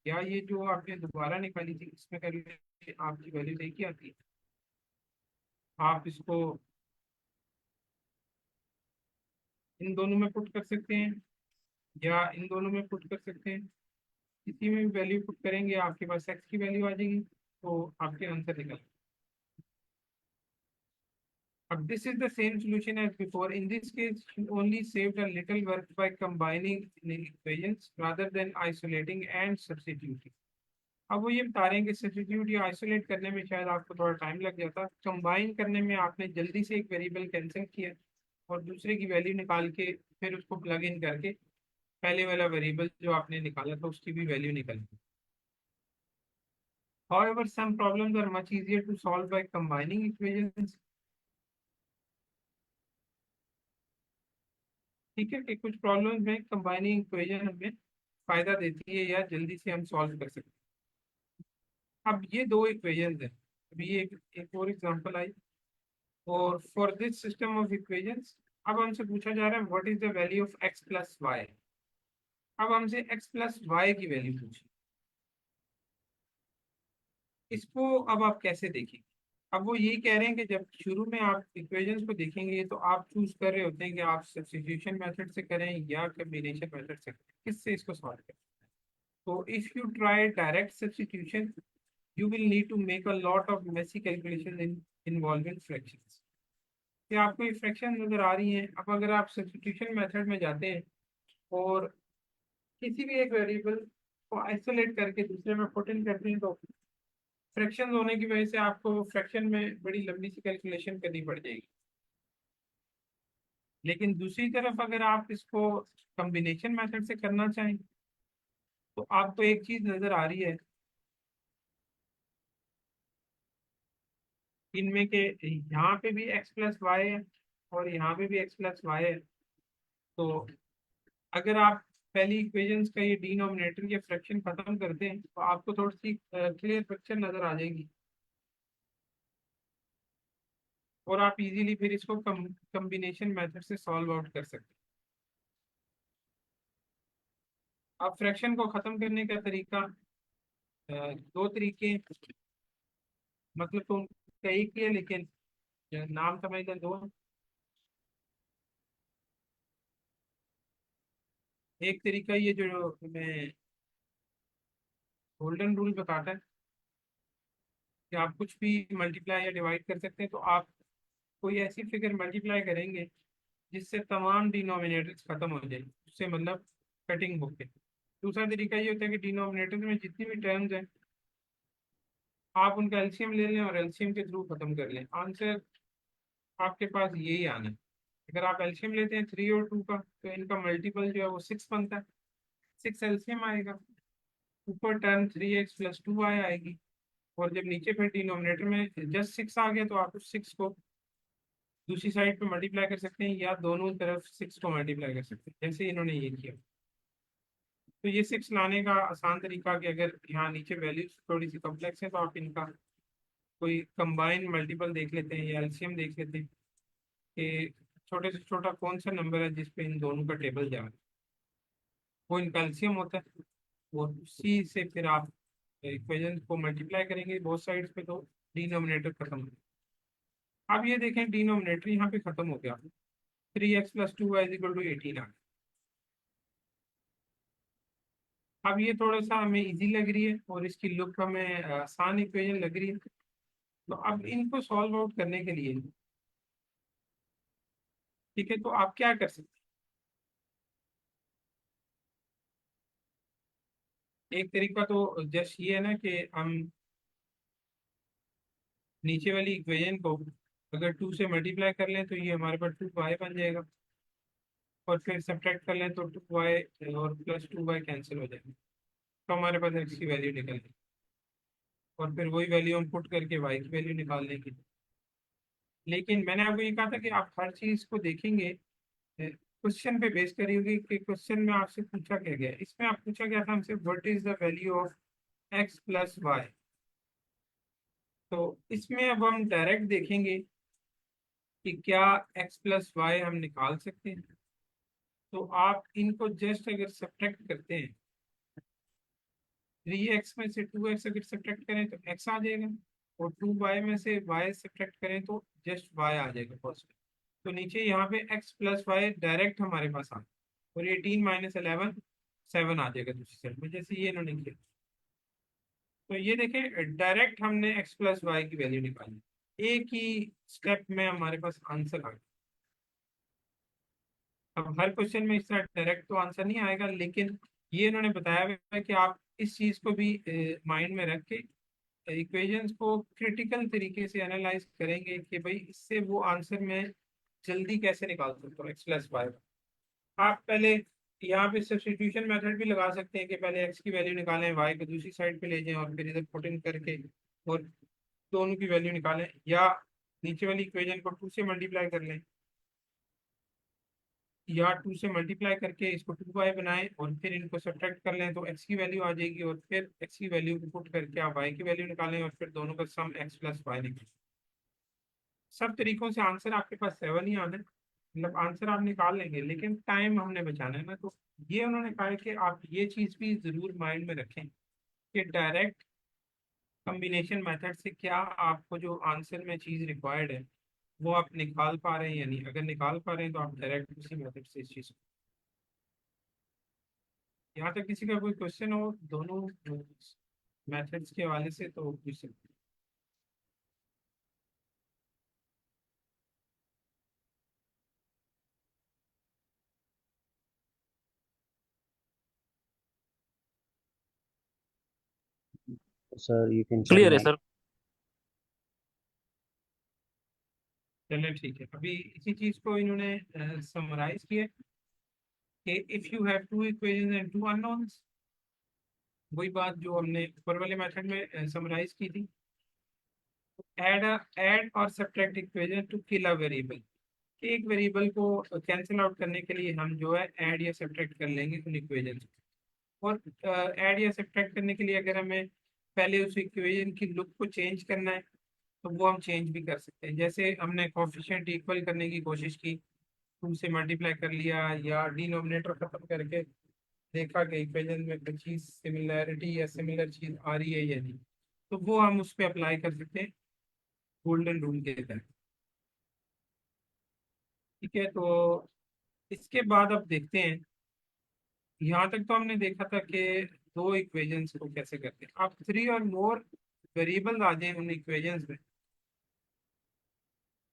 या ये जो आपने दोबारा निकाली थी इसमें कर लें, आपकी वैल्यू सही की आती है। आप इसको इन दोनों में पुट कर सकते हैं या इन दोनों में पुट कर सकते हैं, किसी में भी वैल्यू पुट करेंगे आपके पास x की वैल्यू आ जाएगी, तो आपके आंसर निकल। अब this is the same solution as before. In this case, you only saved a little work by combining the equations rather than isolating and substituting. अब वो ये बता रहे हैं कि सब्स्टिट्यूट या आइसोलेट करने में शायद आपको थोड़ा टाइम लग जाता, कंबाइन करने में आपने जल्दी से एक वेरिएबल कैंसिल किया और दूसरे की वैल्यू निकाल के फिर उसको प्लग इन करके पहले वाला वेरिएबल जो आपने निकाला था उसकी भी वैल्यू निकल। However, some problems are much easier to solve by combining equations. ठीक है, कि कुछ प्रॉब्लम्स में कंबाइनिंग इक्वेशन हमें फायदा देती है या जल्दी से हम सॉल्व कर सकते हैं। अब ये दो इक्वेशंस हैं, अभी ये एक और एग्जांपल आई, और for this system of equations अब हमसे पूछा जा रहा है what is the value of x plus Y. अब हमसे x प्लस वाई की वैल्यू पूछी, इसको अब आप कैसे देखेंगे। अब वो यही कह रहे हैं कि जब शुरू में आप इक्वेशंस को देखेंगे तो आप चूज कर रहे होते हैं कि आप सब्स्टिट्यूशन मेथड से करें या कम्बिनेशन मेथड से करें, किससे इसको सॉल्व करें। So if you try direct substitution, you will need to make a lot of messy calculations involving fractions. कि आपको ये फ्रैक्शन नजर आ रही हैं, अब अगर आप सब्स्टिट्यूशन मेथड में जाते हैं और किसी भी एक वेरिएबल को आइसोलेट करके दूसरे में पुट इन करते हैं, तो फ्रैक्शन होने की वजह से आपको फ्रैक्शन में बड़ी लंबी सी कैलकुलेशन करनी पड़ जाएगी। लेकिन दूसरी तरफ अगर आप इसको कॉम्बिनेशन मेथड से करना चाहें तो आपको एक चीज नजर आ रही है इनमें के, यहाँ पे भी एक्स प्लस वाई है और यहाँ पे भी एक्स प्लस वाई है। तो अगर आप पहली इक्वेशंस का ये डिनोमिनेटर या फ्रैक्शन खत्म करते हैं तो आपको थोड़ी सी क्लियर पिक्चर नजर आ जाएगी और आप इजीली फिर इसको कॉम्बिनेशन मेथड से सॉल्व आउट कर सकते हैं। अब फ्रैक्शन को खत्म करने का तरीका, दो तरीके, मतलब तो उनका एक ही है लेकिन नाम समझ लें दो। एक तरीका ये जो मैं गोल्डन रूल बताता है कि आप कुछ भी मल्टीप्लाई या डिवाइड कर सकते हैं, तो आप कोई ऐसी फिगर मल्टीप्लाई करेंगे जिससे तमाम डिनोमिनेटर्स खत्म हो जाए, उससे मतलब कटिंग होके। दूसरा तरीका ये होता है कि डिनोमिनेटर में जितनी भी टर्म्स हैं आप उनका एलसीएम ले लें और एलसीएम के थ्रू खत्म कर लें, आंसर आपके पास यही आना है। अगर आप एलसीएम लेते हैं 3 और 2 का तो इनका मल्टीपल जो है वो 6 बनता है, 6 एलसीएम आएगा, ऊपर टर्म 3x+2y आएगी, और जब नीचे फिर डिनोमिनेटर में जस्ट 6 आ गया तो आप उस 6 को दूसरी साइड पे मल्टीप्लाई कर सकते हैं या दोनों तरफ 6 को मल्टीप्लाई कर सकते हैं, जैसे इन्होंने ये किया। तो ये 6 लाने का आसान तरीका कि अगर यहाँ नीचे वैल्यूज थोड़ी सी कॉम्प्लेक्स है तो आप इनका कोई कंबाइन मल्टीपल देख लेते हैं या एलसीएम देख लेते हैं कि छोटे से छोटा कौन सा नंबर है जिसपे इन दोनों का टेबल जा रहा है, वो इनका एलसीएम होता है। वो उसी से फिर आप इक्वेशन को मल्टीप्लाई करेंगे बोथ साइड्स पे तो डिनोमिनेटर खत्म हो गया। अब ये देखें डिनोमिनेटर यहाँ पे खत्म हो गया, 3x+2y = 18 आ गया। अब ये थोड़ा सा हमें इजी लग रही है और इसकी लुक हमें आसान इक्वेशन लग रही है। तो अब इनको सॉल्व आउट करने के लिए, ठीक है, तो आप क्या कर सकते हैं। एक तरीका तो जस्ट ये है ना कि हम नीचे वाली इक्वेशन को अगर 2 से मल्टीप्लाई कर लें तो ये हमारे पास 2y बन जाएगा, और फिर सब्ट्रैक्ट कर लें तो 2y और +2y कैंसिल हो जाएगा, तो हमारे पास x की वैल्यू निकल गई, और फिर वही वैल्यू हम पुट करके y की वैल्यू निकाल लेंगे। लेकिन मैंने आपको ये कहा था कि आप हर चीज को देखेंगे क्वेश्चन पे बेस करी होगी कि क्वेश्चन में आपसे पूछा क्या गया। इसमें आप पूछा गया था हमसे what is the value of x+y। तो इसमें अब हम डायरेक्ट देखेंगे कि क्या x+y हम निकाल सकते हैं। तो आप इनको जस्ट अगर सब्ट्रैक्ट करते हैं, 3x में से 2x अगर सब्ट्रैक्ट करें तो x आ जाएगा, और 2y में से y सब्ट्रैक्ट करें तो जस्ट y आ जाएगा पॉजिटिव। तो नीचे यहाँ पे x+y डायरेक्ट हमारे पास आ, और 18 - 11 7 आ जाएगा दूसरी साइड में, जैसे ये इन्होंने किया। तो ये देखें डायरेक्ट हमने x+y की वैल्यू निकाली, एक ही स्टेप में हमारे पास आंसर आ गया। अब हर क्वेश्चन में इस तरह डायरेक्ट तो आंसर नहीं आएगा, लेकिन ये इन्होंने बताया हुआ है कि आप इस चीज को भी माइंड में रख के इक्वेशंस को क्रिटिकल तरीके से एनालाइज करेंगे कि भाई इससे वो आंसर में जल्दी कैसे निकाल सकता हूँ x+y। आप पहले यहाँ पे सब्स्टिट्यूशन मेथड भी लगा सकते हैं कि पहले x की वैल्यू निकालें, y को दूसरी साइड पे ले जाएं और फिर इधर पुट इन करके और दोनों की वैल्यू निकालें, या नीचे वाली इक्वेशन को 2 से मल्टीप्लाई कर लें, या 2 से मल्टीप्लाई करके इसको 2y बनाएं और फिर इनको सब्ट्रैक्ट कर लें तो x की वैल्यू आ जाएगी, और फिर x की वैल्यू को पुट करके आप y की वैल्यू निकालें और फिर दोनों का सम x+y निकालें। सब तरीकों से आंसर आपके पास 7 ही आना है, मतलब आंसर आप निकाल लेंगे, लेकिन टाइम हमने बचाना है ना। तो ये उन्होंने कहा है कि आप ये चीज़ भी जरूर माइंड में रखें कि डायरेक्ट कॉम्बिनेशन मेथड से क्या आपको जो आंसर में चीज़ रिक्वायर्ड है वो आप निकाल पा रहे हैं या नहीं। अगर निकाल पा रहे हैं तो आप डायरेक्ट उसी मेथड से इस चीज़ को, यहाँ तक किसी का कोई क्वेश्चन हो दोनों मेथड्स के हवाले से तो पूछ सकते हैं। sir, you can share clear है my. सर। चलिए ठीक है, अभी इसी चीज को इन्होंने समराइज किया कि if you have two equations and two unknowns, वही बात जो हमने ऊपर वाले मेथड में समराइज की थी। ऐड और subtract equation to kill a variable, एक वेरिएबल को कैंसिल आउट करने के लिए हम जो है ऐड या सब्ट्रैक्ट कर लेंगे उन इक्वेशन। और ऐड या सब्ट्रैक्ट करने के लिए अगर हमें पहले उस इक्वेशन की लुक को चेंज करना है तो वो हम चेंज भी कर सकते हैं। जैसे हमने कोफिशिएंट इक्वल करने की कोशिश की, 2 से मल्टीप्लाई कर लिया या डिनोमिनेटर खत्म करके देखा कि इक्वेशन में कोई चीज सिमिलैरिटी या सिमिलर चीज आ रही है या नहीं, तो वो हम उस पर अप्लाई कर सकते हैं गोल्डन रूल के तहत। ठीक है, तो इसके बाद अब देखते हैं, यहाँ तक तो हमने देखा था कि दो इक्वेशंस को कैसे करते हैं। अब 3 और मोर वेरिएबल आ जाए उन इक्वेशंस में,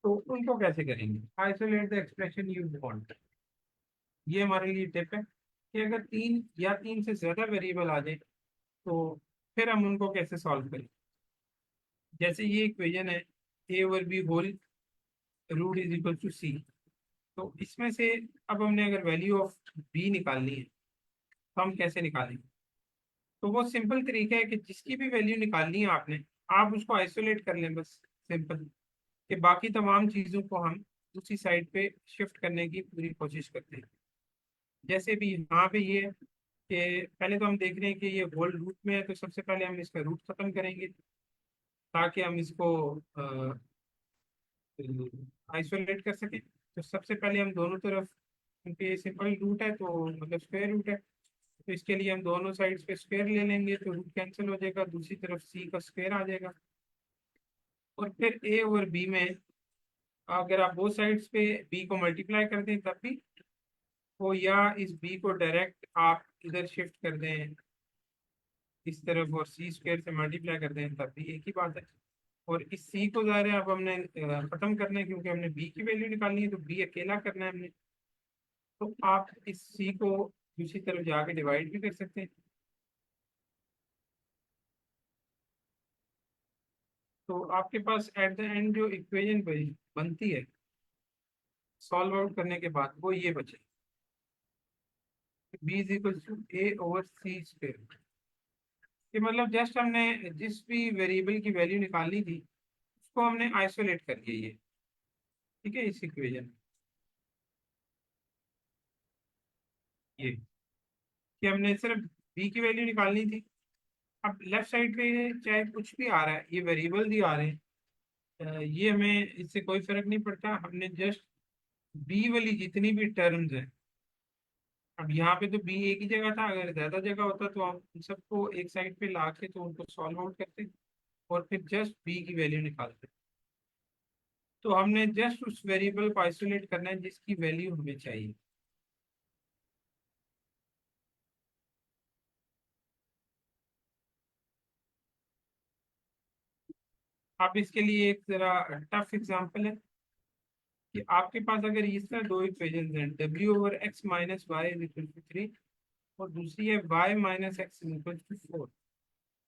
तो उनको कैसे करेंगे। Isolate the expression you want, ये हमारे लिए टिप है कि अगर 3 या 3 से ज्यादा वेरिएबल आ जाए तो फिर हम उनको कैसे सॉल्व करें। जैसे ये इक्वेशन है A over B whole root is equal to C, तो इसमें से अब हमने अगर वैल्यू ऑफ बी निकालनी है तो हम कैसे निकालेंगे। तो वो सिंपल तरीका है कि जिसकी भी वैल्यू निकालनी है आपने, आप उसको आइसोलेट कर लें, बस सिंपल, कि बाकी तमाम चीज़ों को हम उसी साइड पे शिफ्ट करने की पूरी कोशिश करते हैं। जैसे भी यहाँ पे ये है कि पहले तो हम देख रहे हैं कि ये होल रूट में है, तो सबसे पहले हम इसका रूट खत्म करेंगे ताकि हम इसको आइसोलेट कर सकें। तो सबसे पहले हम दोनों तरफ, क्योंकि ये सिंपल रूट है तो मतलब स्क्वायर रूट है, तो इसके लिए हम दोनों साइड्स पे स्क्वायर ले लेंगे, तो रूट कैंसिल हो जाएगा, दूसरी तरफ सी का स्क्वायर आ जाएगा। और फिर ए और बी में अगर आप दो साइड्स पे बी को मल्टीप्लाई कर दें तब भी हो, या इस बी को डायरेक्ट आप इधर शिफ्ट कर दें इस तरफ और सी स्क्वायर से मल्टीप्लाई कर दें तब भी एक ही बात है। और इस सी को ज़ाहिर है अब हमने खत्म करना है, क्योंकि हमने बी की वैल्यू निकालनी है, तो बी अकेला करना है हमने। तो आप इस सी को दूसरी तरफ जाके डिवाइड भी कर सकते हैं। तो आपके पास एट द एंड जो इक्वेशन बनती है सॉल्व आउट करने के बाद वो ये बचे, B is equal to A over C square. कि मतलब जस्ट हमने जिस भी वेरिएबल की वैल्यू निकालनी थी उसको हमने आइसोलेट कर लिया ये। ठीक है, इस इक्वेशन ये कि हमने सिर्फ बी की वैल्यू निकालनी थी। अब लेफ्ट साइड पे चाहे कुछ भी आ रहा है, ये वेरिएबल भी आ रहे हैं, ये हमें इससे कोई फर्क नहीं पड़ता। हमने जस्ट बी वाली जितनी भी टर्म्स हैं, अब यहाँ पे तो बी एक ही जगह था, अगर ज्यादा जगह होता तो हम इन सबको एक साइड पे ला के तो उनको सॉल्व आउट करते और फिर जस्ट बी की वैल्यू निकालते। तो हमने जस्ट उस वेरिएबल को आइसोलेट करना है जिसकी वैल्यू हमें चाहिए। आप इसके लिए एक जरा टफ एग्जांपल है कि आपके पास अगर इस तरह दो इक्वेशंस हैं, w over x minus Y is equal to 3 और दूसरी है y minus X is equal to 4,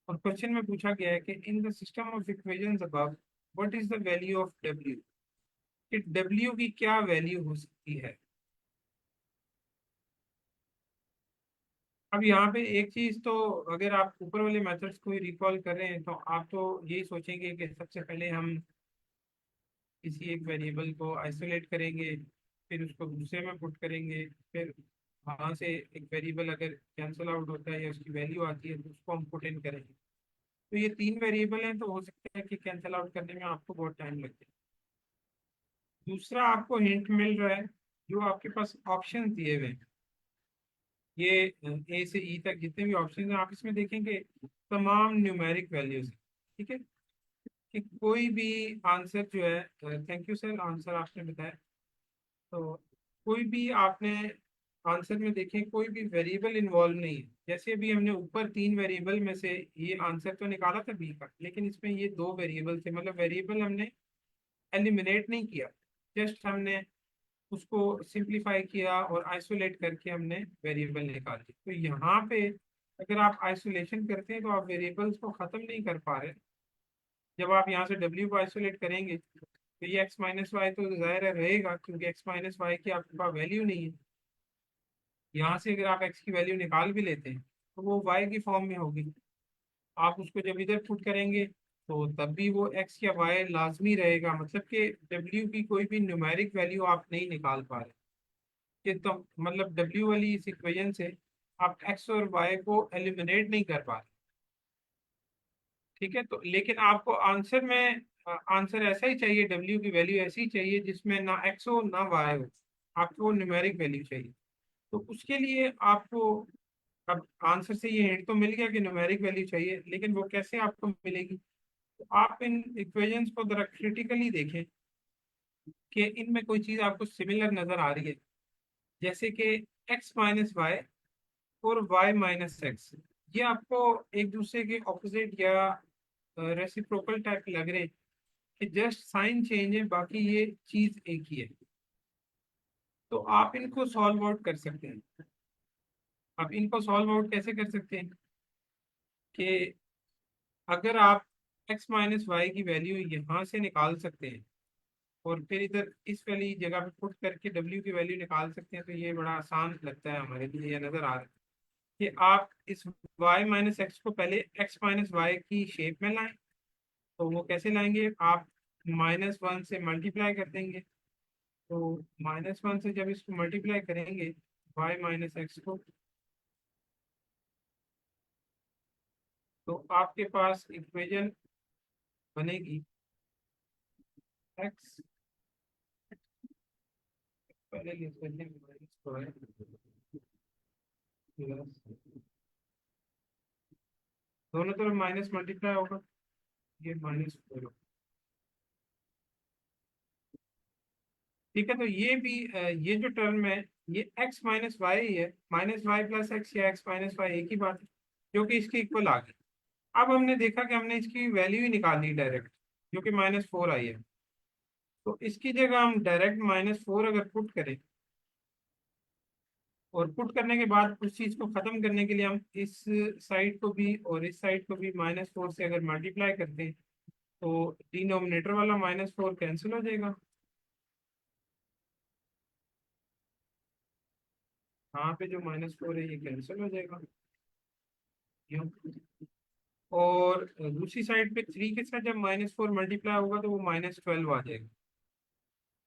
और क्वेश्चन में पूछा गया है कि in the system of equations above what is the value of w, कि w की क्या वैल्यू हो सकती है। अब यहाँ पे एक चीज तो, अगर आप ऊपर वाले मेथड्स को रिकॉल कर रहे हैं तो आप तो यही सोचेंगे कि सबसे पहले हम किसी एक वेरिएबल को आइसोलेट करेंगे, फिर उसको दूसरे में पुट करेंगे, फिर वहाँ से एक वेरिएबल अगर कैंसिल आउट होता है या उसकी वैल्यू आती है तो उसको हम पुट इन करेंगे। तो ये 3 वेरिएबल हैं, तो हो सकता है कि कैंसिल आउट करने में आपको बहुत टाइम लग जाए। दूसरा आपको हिंट मिल रहा है, जो आपके पास ऑप्शन दिए हुए हैं, ये ए से ई तक जितने भी ऑप्शन हैं आप इसमें देखेंगे तमाम न्यूमेरिक वैल्यूज हैं। ठीक है, कि कोई भी आंसर जो है, थैंक यू सर, आंसर आपने बताया, तो कोई भी आपने आंसर में देखें कोई भी वेरिएबल इन्वॉल्व नहीं है। जैसे अभी हमने ऊपर 3 वेरिएबल में से ये आंसर तो निकाला था बी का, लेकिन इसमें ये 2 वेरिएबल थे, मतलब वेरिएबल हमने एलिमिनेट नहीं किया, जस्ट हमने उसको सिंप्लीफाई किया और आइसोलेट करके हमने वेरिएबल निकाल दी। तो यहाँ पे अगर आप आइसोलेशन करते हैं तो आप वेरिएबल्स को ख़त्म नहीं कर पा रहे। जब आप यहाँ से w को आइसोलेट करेंगे तो ये x माइनस वाई तो ज़ाहिर है रहेगा, क्योंकि x माइनस वाई की आपके पास वैल्यू नहीं है। यहाँ से अगर आप x की वैल्यू निकाल भी लेते हैं तो वो y की फॉर्म में होगी। आप उसको जब इधर पुट करेंगे तो तब भी वो x या y लाजमी रहेगा, मतलब कि w की कोई भी न्यूमेरिक वैल्यू आप नहीं निकाल पा रहे। कि तो मतलब w वाली इस इक्वेशन से आप x और y को एलिमिनेट नहीं कर पा रहे। ठीक है, तो लेकिन आपको आंसर में आंसर ऐसा ही चाहिए, w की वैल्यू ऐसी ही चाहिए जिसमें ना x हो ना y हो, आपको न्यूमेरिक वैल्यू चाहिए। तो उसके लिए आपको अब आंसर से ये हिंट तो मिल गया कि न्यूमेरिक वैल्यू चाहिए, लेकिन वो कैसे आपको मिलेगी। तो आप इन इक्वेशंस को जरा क्रिटिकली देखें कि इनमें कोई चीज़ आपको सिमिलर नजर आ रही है, जैसे कि x माइनस वाई और y माइनस एक्स, ये आपको एक दूसरे के ऑपोजिट या रेसिप्रोकल टाइप लग रहे हैं कि जस्ट साइन चेंज है, बाकी ये चीज़ एक ही है। तो आप इनको सॉल्व आउट कर सकते हैं। अब इनको सॉल्व आउट कैसे कर सकते हैं कि अगर आप x माइनस वाई की वैल्यू यहाँ से निकाल सकते हैं और फिर इधर इस वाली जगह पे पुट करके w की वैल्यू निकाल सकते हैं, तो ये बड़ा आसान लगता है हमारे लिए। ये नज़र आ रहा है कि आप इस y माइनस एक्स को पहले x माइनस वाई की शेप में लाएं। तो वो कैसे लाएंगे, आप -1 से मल्टीप्लाई कर देंगे। तो -1 से जब इसको मल्टीप्लाई करेंगे y माइनस एक्स को, तो आपके पास इक्वेशन बनेगी x, पहले लिख लेते हैं -2 प्लस, दोनों तरफ माइनस मल्टीप्लाई होगा, ये -4। ठीक है, तो ये भी ये जो टर्म है ये x माइनस वाई है, माइनस वाई प्लस एक्स या x माइनस वाई एक ही बात है, जो कि इसके इक्वल आ गई। अब हमने देखा कि हमने इसकी वैल्यू ही निकालनी डायरेक्ट, जो कि -4 आई है। तो इसकी जगह हम डायरेक्ट -4 अगर पुट करें, और पुट करने के बाद उस चीज़ को ख़त्म करने के लिए हम इस साइड को भी और इस साइड को भी -4 से अगर मल्टीप्लाई करते हैं तो डिनोमिनेटर वाला -4 कैंसिल हो जाएगा। यहाँ पे जो -4 है ये कैंसिल हो जाएगा, यूं। और दूसरी साइड पे 3 के साथ जब -4 मल्टीप्लाई होगा तो वो -12 आ जाएगा।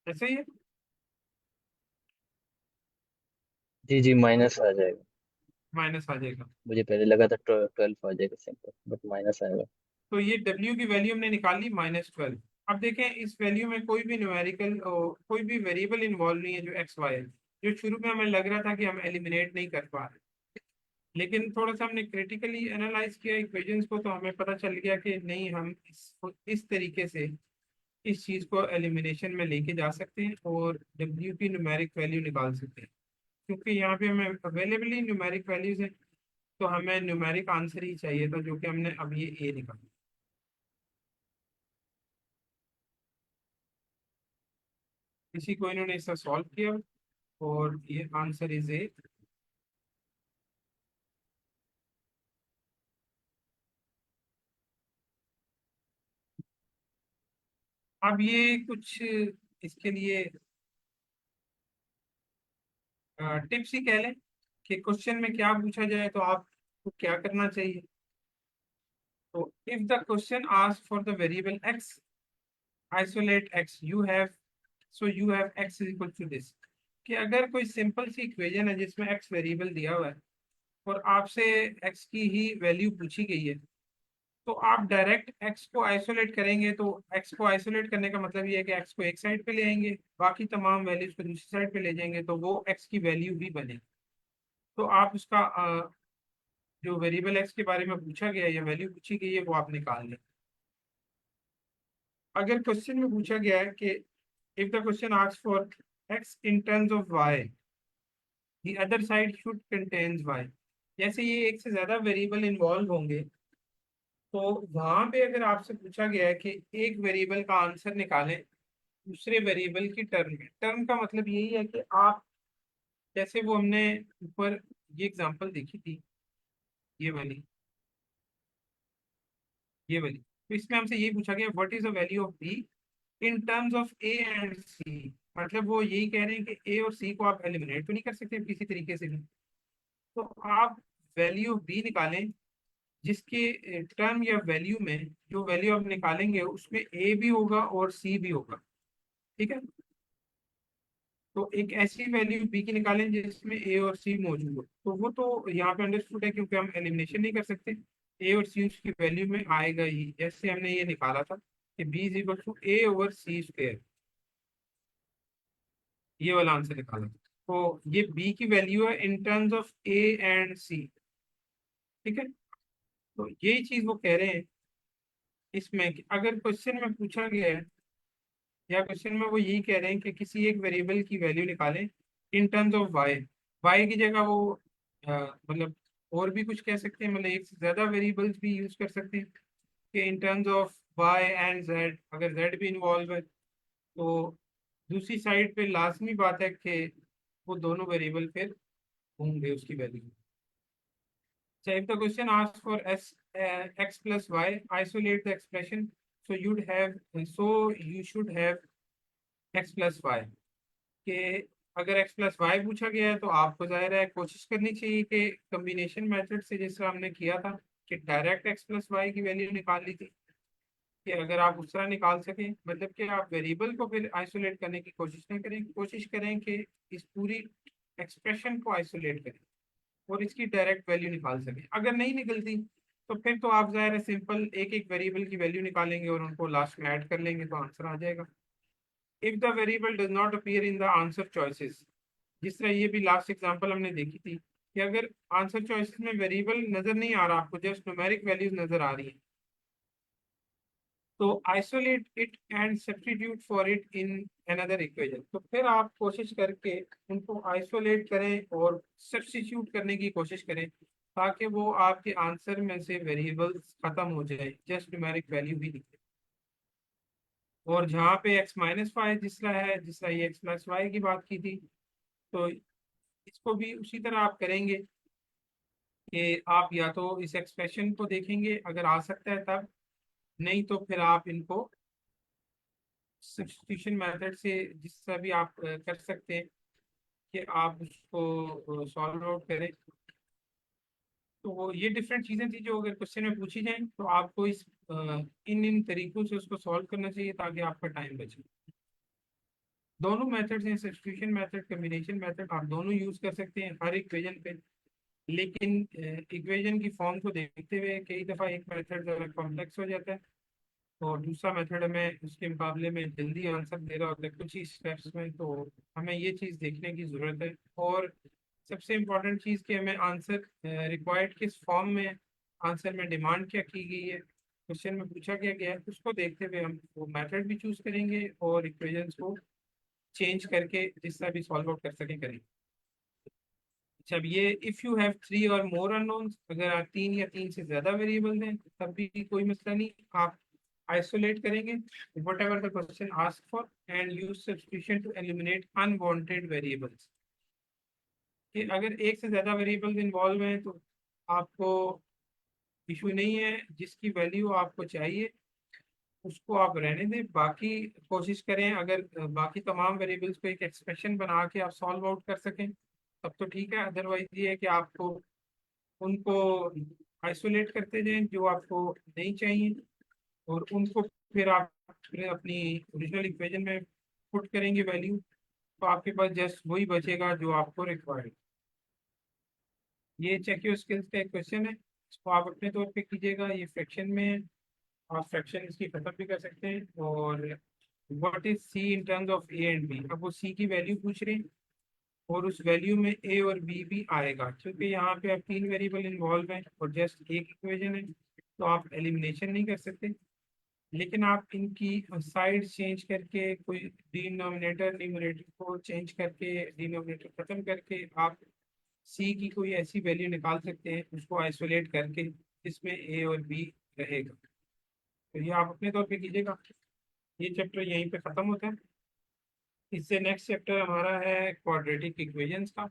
ऐसे ही है। जी जी, माइनस आ जाएगा। माइनस आ जाएगा। मुझे पहले लगा था 12 आ जाएगा सिंपल, बट माइनस आएगा। तो ये w की वैल्यू हमने निकाली -12। अब देखें इस वैल्यू में कोई भी न्यूमेरिकल कोई भी वेरिएबल इन्वॉल्व नहीं है जो एक्स वाई है, जो शुरू में हमें लग रहा था कि हम एलिमिनेट नहीं कर पा रहे। लेकिन थोड़ा सा हमने क्रिटिकली एनालाइज किया इक्वेशंस को, तो हमें पता चल गया कि नहीं, हम इस तरीके से इस चीज़ को एलिमिनेशन में लेके जा सकते हैं और w की न्यूमेरिक वैल्यू निकाल सकते हैं। क्योंकि यहाँ पे हमें अवेलेबली न्यूमेरिक वैल्यूज है, तो हमें न्यूमेरिक आंसर ही चाहिए था, जो कि हमने अब ये ए निकाला। इसी को इन्होंने इसका सॉल्व किया और ये आंसर इज ए। अब ये कुछ इसके लिए टिप्स ही कह लें कि क्वेश्चन में क्या पूछा जाए तो आपको क्या करना चाहिए। तो if the question ask for the variable X, isolate X, you have X is equal to this. कि अगर कोई सिंपल सी इक्वेशन है जिसमें एक्स वेरिएबल दिया हुआ है और आपसे एक्स की ही वैल्यू पूछी गई है, तो आप डायरेक्ट एक्स को आइसोलेट करेंगे। तो एक्स को आइसोलेट करने का मतलब ये है कि एक्स को एक साइड पे ले आएंगे, बाकी तमाम वैल्यूज को दूसरी साइड पे ले जाएंगे, तो वो एक्स की वैल्यू भी बनेगी। तो आप उसका जो वेरिएबल एक्स के बारे में पूछा गया है या वैल्यू पूछी गई है वो आप निकाल लें। अगर क्वेश्चन में पूछा गया है कि if the question asks for X in terms of Y, the other side should contains Y, जैसे ये एक से ज्यादा वेरिएबल इन्वॉल्व होंगे, तो वहां पे अगर आपसे पूछा गया है कि एक वेरिएबल का आंसर निकालें दूसरे वेरिएबल की टर्म में, टर्म का मतलब यही है कि आप, जैसे वो हमने ऊपर ये एग्जांपल देखी थी ये वाली, ये वाली। तो इसमें हमसे यही पूछा गया what is the value of B in terms of A and C. मतलब वो यही कह रहे हैं कि ए और सी को आप एलिमिनेट तो नहीं कर सकते किसी तरीके से भी, तो आप वैल्यू ऑफ बी निकालें जिसके टर्म या वैल्यू में जो वैल्यू आप निकालेंगे उसमें ए भी होगा और सी भी होगा। ठीक है, तो एक ऐसी वैल्यू बी की निकालें जिसमें ए और सी मौजूद हो, तो वो तो यहाँ पे अंडरस्टूड है क्योंकि हम एलिमिनेशन नहीं कर सकते। ए और सी उसकी वैल्यू में आएगा ही, जैसे हमने ये निकाला था कि B is equal to A over C square, ये वाला आंसर निकाला था। तो ये बी की वैल्यू है in terms of A and C. ठीक है, तो यही चीज वो कह रहे हैं इसमें कि अगर क्वेश्चन में पूछा गया है या क्वेश्चन में वो यही कह रहे हैं कि किसी एक वेरिएबल की वैल्यू निकालें in terms of Y, Y की जगह वो मतलब और भी कुछ कह सकते हैं, मतलब एक से ज्यादा वेरिएबल्स भी यूज कर सकते हैं कि in terms of Y and Z, अगर जेड भी इन्वॉल्व है तो दूसरी साइड पे लाजमी बात है कि वो दोनों वेरिएबल फिर होंगे उसकी value. So if the question asks for x plus y, isolate the expression. So you should have x plus y के अगर x plus y पूछा गया है तो आपको जाहिर है कोशिश करनी चाहिए कि कम्बिनेशन मेथड से जिस तरह हमने किया था कि डायरेक्ट x plus y की वैल्यू निकाल ली थी, कि अगर आप उस तरह निकाल सकें मतलब कि आप वेरिएबल को फिर आइसोलेट करने की कोशिश नहीं करें, कोशिश करें कि इस पूरी एक्सप्रेशन को आइसोलेट करें और इसकी डायरेक्ट वैल्यू निकाल सकें। अगर नहीं निकलती तो फिर तो आप ज़ाहिर है सिंपल एक एक वेरिएबल की वैल्यू निकालेंगे और उनको लास्ट में ऐड कर लेंगे तो आंसर आ जाएगा। If the variable does not appear in the answer choices, जिस तरह ये भी लास्ट एग्जांपल हमने देखी थी कि अगर आंसर चॉइसेस में वेरिएबल नजर नहीं आ रहा, आपको जस्ट न्यूमेरिक वैल्यूज नजर आ रही है, तो isolate it and substitute for it in another equation. तो फिर आप कोशिश करके उनको आइसोलेट करें और सब्स्टिट्यूट करने की कोशिश करें ताकि वो आपके आंसर में से वेरिएबल्स खत्म हो जाए, जस्ट न्यूमेरिक वैल्यू ही दिखे। और जहाँ पे x माइनस वाई जिस तरह है, जिस तरह ये x प्लस वाई की बात की थी, तो इसको भी उसी तरह आप करेंगे कि आप या तो इस एक्सप्रेशन को देखेंगे अगर आ सकता है तब, नहीं तो फिर आप इनको सब्स्टिट्यूशन मेथड से जिस तरह भी आप कर सकते हैं कि आप उसको सॉल्व आउट करें। तो वो ये डिफरेंट चीज़ें थी जो अगर क्वेश्चन में पूछी जाएं तो आपको इस इन इन तरीकों से उसको सॉल्व करना चाहिए ताकि आपका टाइम बचे। दोनों मेथड्स हैं, सब्स्टिट्यूशन मेथड, कम्बिनेशन मेथड, आप दोनों यूज कर सकते हैं हर इक्वेशन पे। लेकिन इक्वेशन की फॉर्म को देखते हुए कई दफ़ा एक मेथड ज़रा कॉम्प्लेक्स हो जाता है और दूसरा मेथड हमें उसके मुकाबले में जल्दी आंसर दे रहा होता है कुछ ही स्टेप्स में, तो हमें ये चीज़ देखने की ज़रूरत है। और सबसे इम्पोर्टेंट चीज़ कि हमें आंसर रिक्वायर्ड किस फॉर्म में, आंसर में डिमांड क्या की गई है, क्वेश्चन में पूछा क्या गया है, उसको देखते हुए हम वो मेथड भी चूज करेंगे और इक्वेशंस को चेंज करके जिस तरह भी सॉल्व आउट कर सकें करेंगे। अच्छा, अब ये इफ़ यू हैव थ्री और मोर अननोन्स, अगर आप तीन या तीन से ज़्यादा वेरिएबल हैं तब भी कोई मसला नहीं, आप आइसोलेट करेंगे whatever the question asked for and use substitution to eliminate unwanted variables। कि अगर एक से ज़्यादा वेरिएबल्स इन्वॉल्व हैं तो आपको इशू नहीं है, जिसकी वैल्यू आपको चाहिए उसको आप रहने दें, बाकी कोशिश करें अगर बाकी तमाम वेरिएबल्स को एक एक्सप्रेशन बना के आप सॉल्व आउट कर सकें तब तो ठीक है, अदरवाइज ये है कि आपको उनको आइसोलेट करते जाएं जो आपको नहीं चाहिए और उनको फिर आप फिर अपनी ओरिजिनल इक्वेशन में पुट करेंगे वैल्यू, तो आपके पास जस्ट वही बचेगा जो आपको रिक्वायर्ड। ये चेक योर स्किल्स का एक क्वेश्चन है, इसको आप अपने तौर पे कीजिएगा, ये फ्रैक्शन में है, आप फ्रैक्शन इसकी खत्म भी कर सकते हैं। और what is C in terms of A and B, अब वो सी की वैल्यू पूछ रहे हैं और उस वैल्यू में ए और बी भी आएगा, क्योंकि यहाँ पे अब तीन वेरिएबल इन्वॉल्व हैं और जस्ट एक इक्वेशन है तो आप एलिमिनेशन नहीं कर सकते। लेकिन आप इनकी साइड चेंज करके कोई डिनोमिनेटर न्यूमरेटर को चेंज करके डिनोमिनेटर खत्म करके आप सी की कोई ऐसी वैल्यू निकाल सकते हैं उसको आइसोलेट करके जिसमें ए और बी रहेगा। तो ये आप अपने तौर पे कीजिएगा। ये चैप्टर यहीं पे ख़त्म होता है, इससे नेक्स्ट चैप्टर हमारा है क्वाड्रेटिक इक्वेशंस का,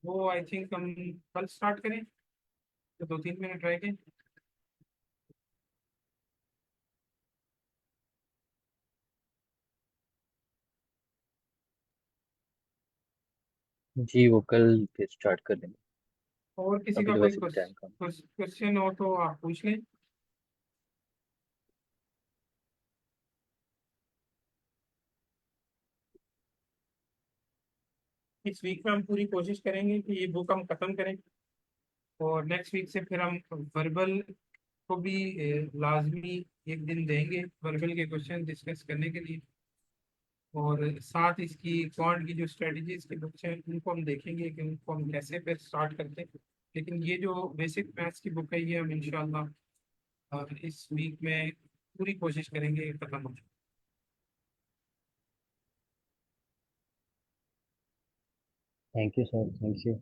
वो आई थिंक हम कल स्टार्ट करें। तो 2-3 मिनट रह गए। जी वो कल फिर स्टार्ट कर देंगे। और किसी अभी का तो कोई वैसे भी टाइम कम। क्वेश्चन हो तो आप पूछ लें। इस वीक में हम पूरी कोशिश करेंगे कि ये बुक हम खत्म करें, और नेक्स्ट वीक से फिर हम वर्बल को भी लाजमी एक दिन देंगे वर्बल के क्वेश्चन डिस्कस करने के लिए। और साथ इसकी क्वांट की जो स्ट्रेटजीज की बुक्स हैं उनको हम देखेंगे कि उनको हम कैसे फिर स्टार्ट करते हैं। लेकिन ये जो बेसिक मैथ्स की बुक है ये हम इंशाल्लाह इस वीक में पूरी कोशिश करेंगे खत्म हो जाए। Thank you, sir. Thank you.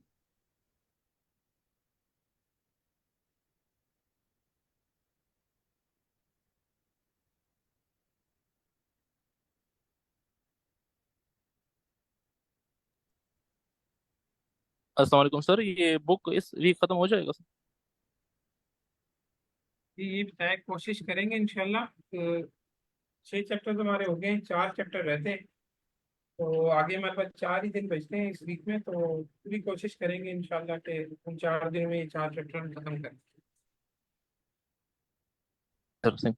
अस्सलाम वालेकुम सर, ये बुक इस वीक खत्म हो जाएगा सर? ये बताए कोशिश करेंगे इंशाल्लाह। 6 चैप्टर तो हमारे हो गए हैं, 4 चैप्टर रहते हैं। तो आगे हमारे पास 4 ही दिन बचते हैं इस वीक में, तो पूरी कोशिश करेंगे इंशाल्लाह कि उन 4 दिनों में ये 4 चैप्टर हम खत्म करें। सर से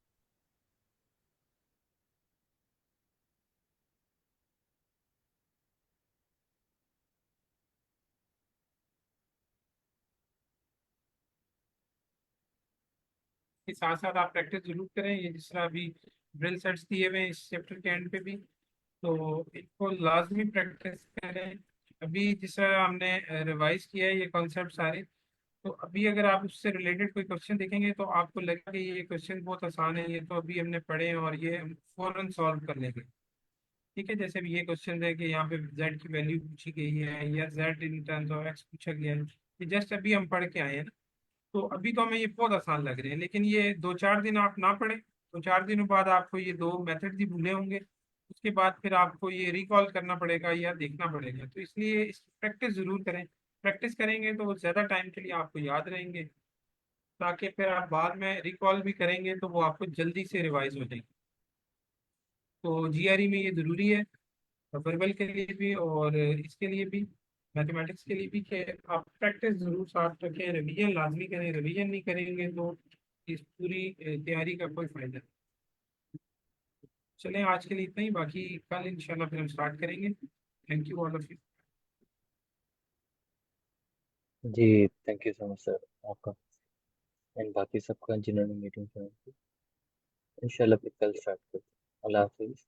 के साथ साथ आप प्रैक्टिस जरूर करें। ये जिस तरह अभी ड्रिल सेट्स दिए हुए हैं इस चैप्टर के एंड पे भी, तो इनको लाजमी प्रैक्टिस करें। अभी जिस तरह हमने रिवाइज किया है ये कॉन्सेप्ट सारे, तो अभी अगर आप उससे रिलेटेड कोई क्वेश्चन देखेंगे तो आपको लगेगा कि ये क्वेश्चन बहुत आसान है, ये तो अभी हमने पढ़े हैं और ये हम फौरन सॉल्व कर लेंगे। ठीक है, जैसे भी ये क्वेश्चन है कि यहाँ पे z की वैल्यू पूछी गई है या z in terms of x पूछा गया है, ये जस्ट अभी हम पढ़ के आए हैं ना। तो अभी तो हमें ये बहुत आसान लग रहे हैं, लेकिन ये 2-4 दिन आप ना पढ़ें तो 4 दिनों बाद आपको ये दो मेथड ही भूले होंगे। उसके बाद फिर आपको ये रिकॉल करना पड़ेगा या देखना पड़ेगा, तो इसलिए इसकी प्रैक्टिस जरूर करें। प्रैक्टिस करेंगे तो वो ज़्यादा टाइम के लिए आपको याद रहेंगे, ताकि फिर आप बाद में रिकॉल भी करेंगे तो वो आपको जल्दी से रिवाइज हो जाएगी। तो जीआरई में ये ज़रूरी है, वर्बल के लिए भी और इसके लिए भी, मैथमेटिक्स के लिए भी, कि आप प्रैक्टिस जरूर साथ रखें, रिवीजन लाजमी करें। रिवीजन नहीं करेंगे तो इस पूरी तैयारी का कोई फायदा नहीं। चलें, आज के लिए इतना ही, बाकी कल इंशाल्लाह फिर हम स्टार्ट करेंगे। Thank you all of you. जी thank you so much sir आपका, एंड बाकी सबका जिन्होंने मीटिंग ज्वाइन की। इंशाल्लाह फिर कल स्टार्ट करते हैं। अल्लाह हाफिज़।